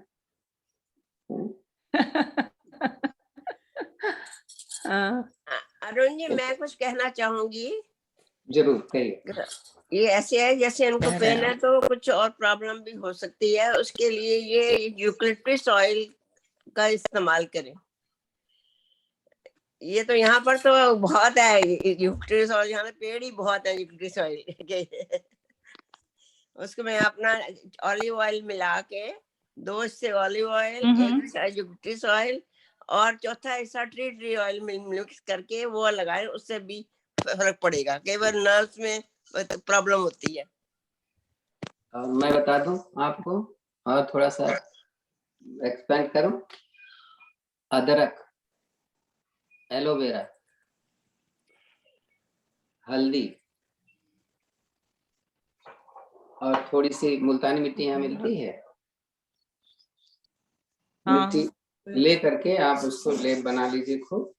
अरुण जी, मैं कुछ कहना चाहूंगी। जरूर कहिए। ये ऐसे है जैसे इनको पेन है तो कुछ और प्रॉब्लम भी हो सकती है, उसके लिए ये यूकलिप्टस ऑयल का इस्तेमाल करें। ये तो यहाँ पर तो बहुत है यूकलिप्टस ऑयल, यहाँ पे पेड़ ही बहुत है यूकलिप्टस ऑयल के। उसको मैं अपना ऑलिव ऑयल मिला के, 2 हिस्से ऑलिव ऑयल, 1 हिस्सा यूकलिप्टस ऑयल और चौथा हिस्सा ट्री ऑयल में मिक्स करके वो लगाए, उससे भी फर्क पड़ेगा। कई बार नर्व्स में प्रॉब्लम होती है। और मैं बता दूं आपको, और थोड़ा सा एक्सपेंड करूं। अदरक, एलोवेरा, हल्दी और थोड़ी सी मुल्तानी मिट्टी यहाँ मिलती है, मिट्टी ले करके आप उसको लेप बना लीजिए खूब,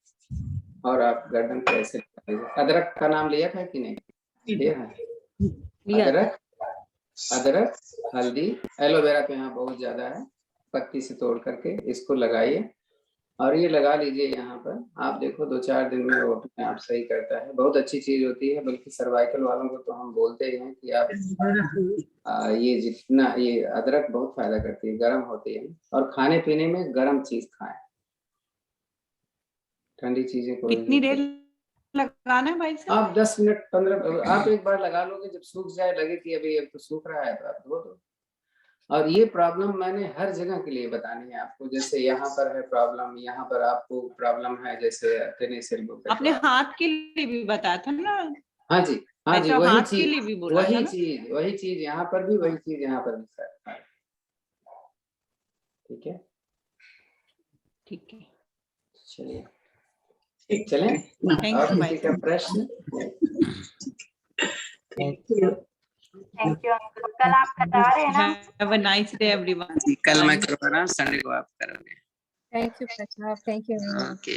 और आप गर्दन पे ऐसे लगा लीजिए। अदरक का नाम लिया था कि नहीं? लिया है। अदरक, अदरक, हल्दी, एलोवेरा तो यहाँ बहुत ज्यादा है, पत्ती से तोड़ करके इसको लगाइए और ये लगा लीजिए यहाँ पर। आप देखो 2-4 दिन में वो अपने आप सही करता है, बहुत अच्छी चीज होती है। बल्कि सर्वाइकल वालों को तो हम बोलते ही हैं कि आप ये जितना ये अदरक बहुत फायदा करती है, गर्म होती है, और खाने पीने में गर्म चीज खाएं, ठंडी चीजें को। कितनी देर लगाना है भाई साहब? आप 10 मिनट 15 आप एक बार लगा लोगे, जब सूख जाए लगे कि अभी अब तो सूख रहा है तो आप धो दो। और ये प्रॉब्लम मैंने हर जगह के लिए बतानी है आपको। जैसे यहाँ पर है प्रॉब्लम, यहाँ पर आपको प्रॉब्लम है, जैसे टेनिस आपने हाथ के लिए भी बताया था ना? हाँ जी, हाँ जी, वही चीज, वही चीज यहाँ पर भी, वही चीज यहाँ पर भी सर। ठीक है, ठीक है, चलिए चलें। और किसी का प्रश्न? Thank you uncle. कल आप बता रहे हैं ना? Have a nice day everyone. कल मैं करवा रहा हूँ, संडे को आप करोगे। Thank you. ओके।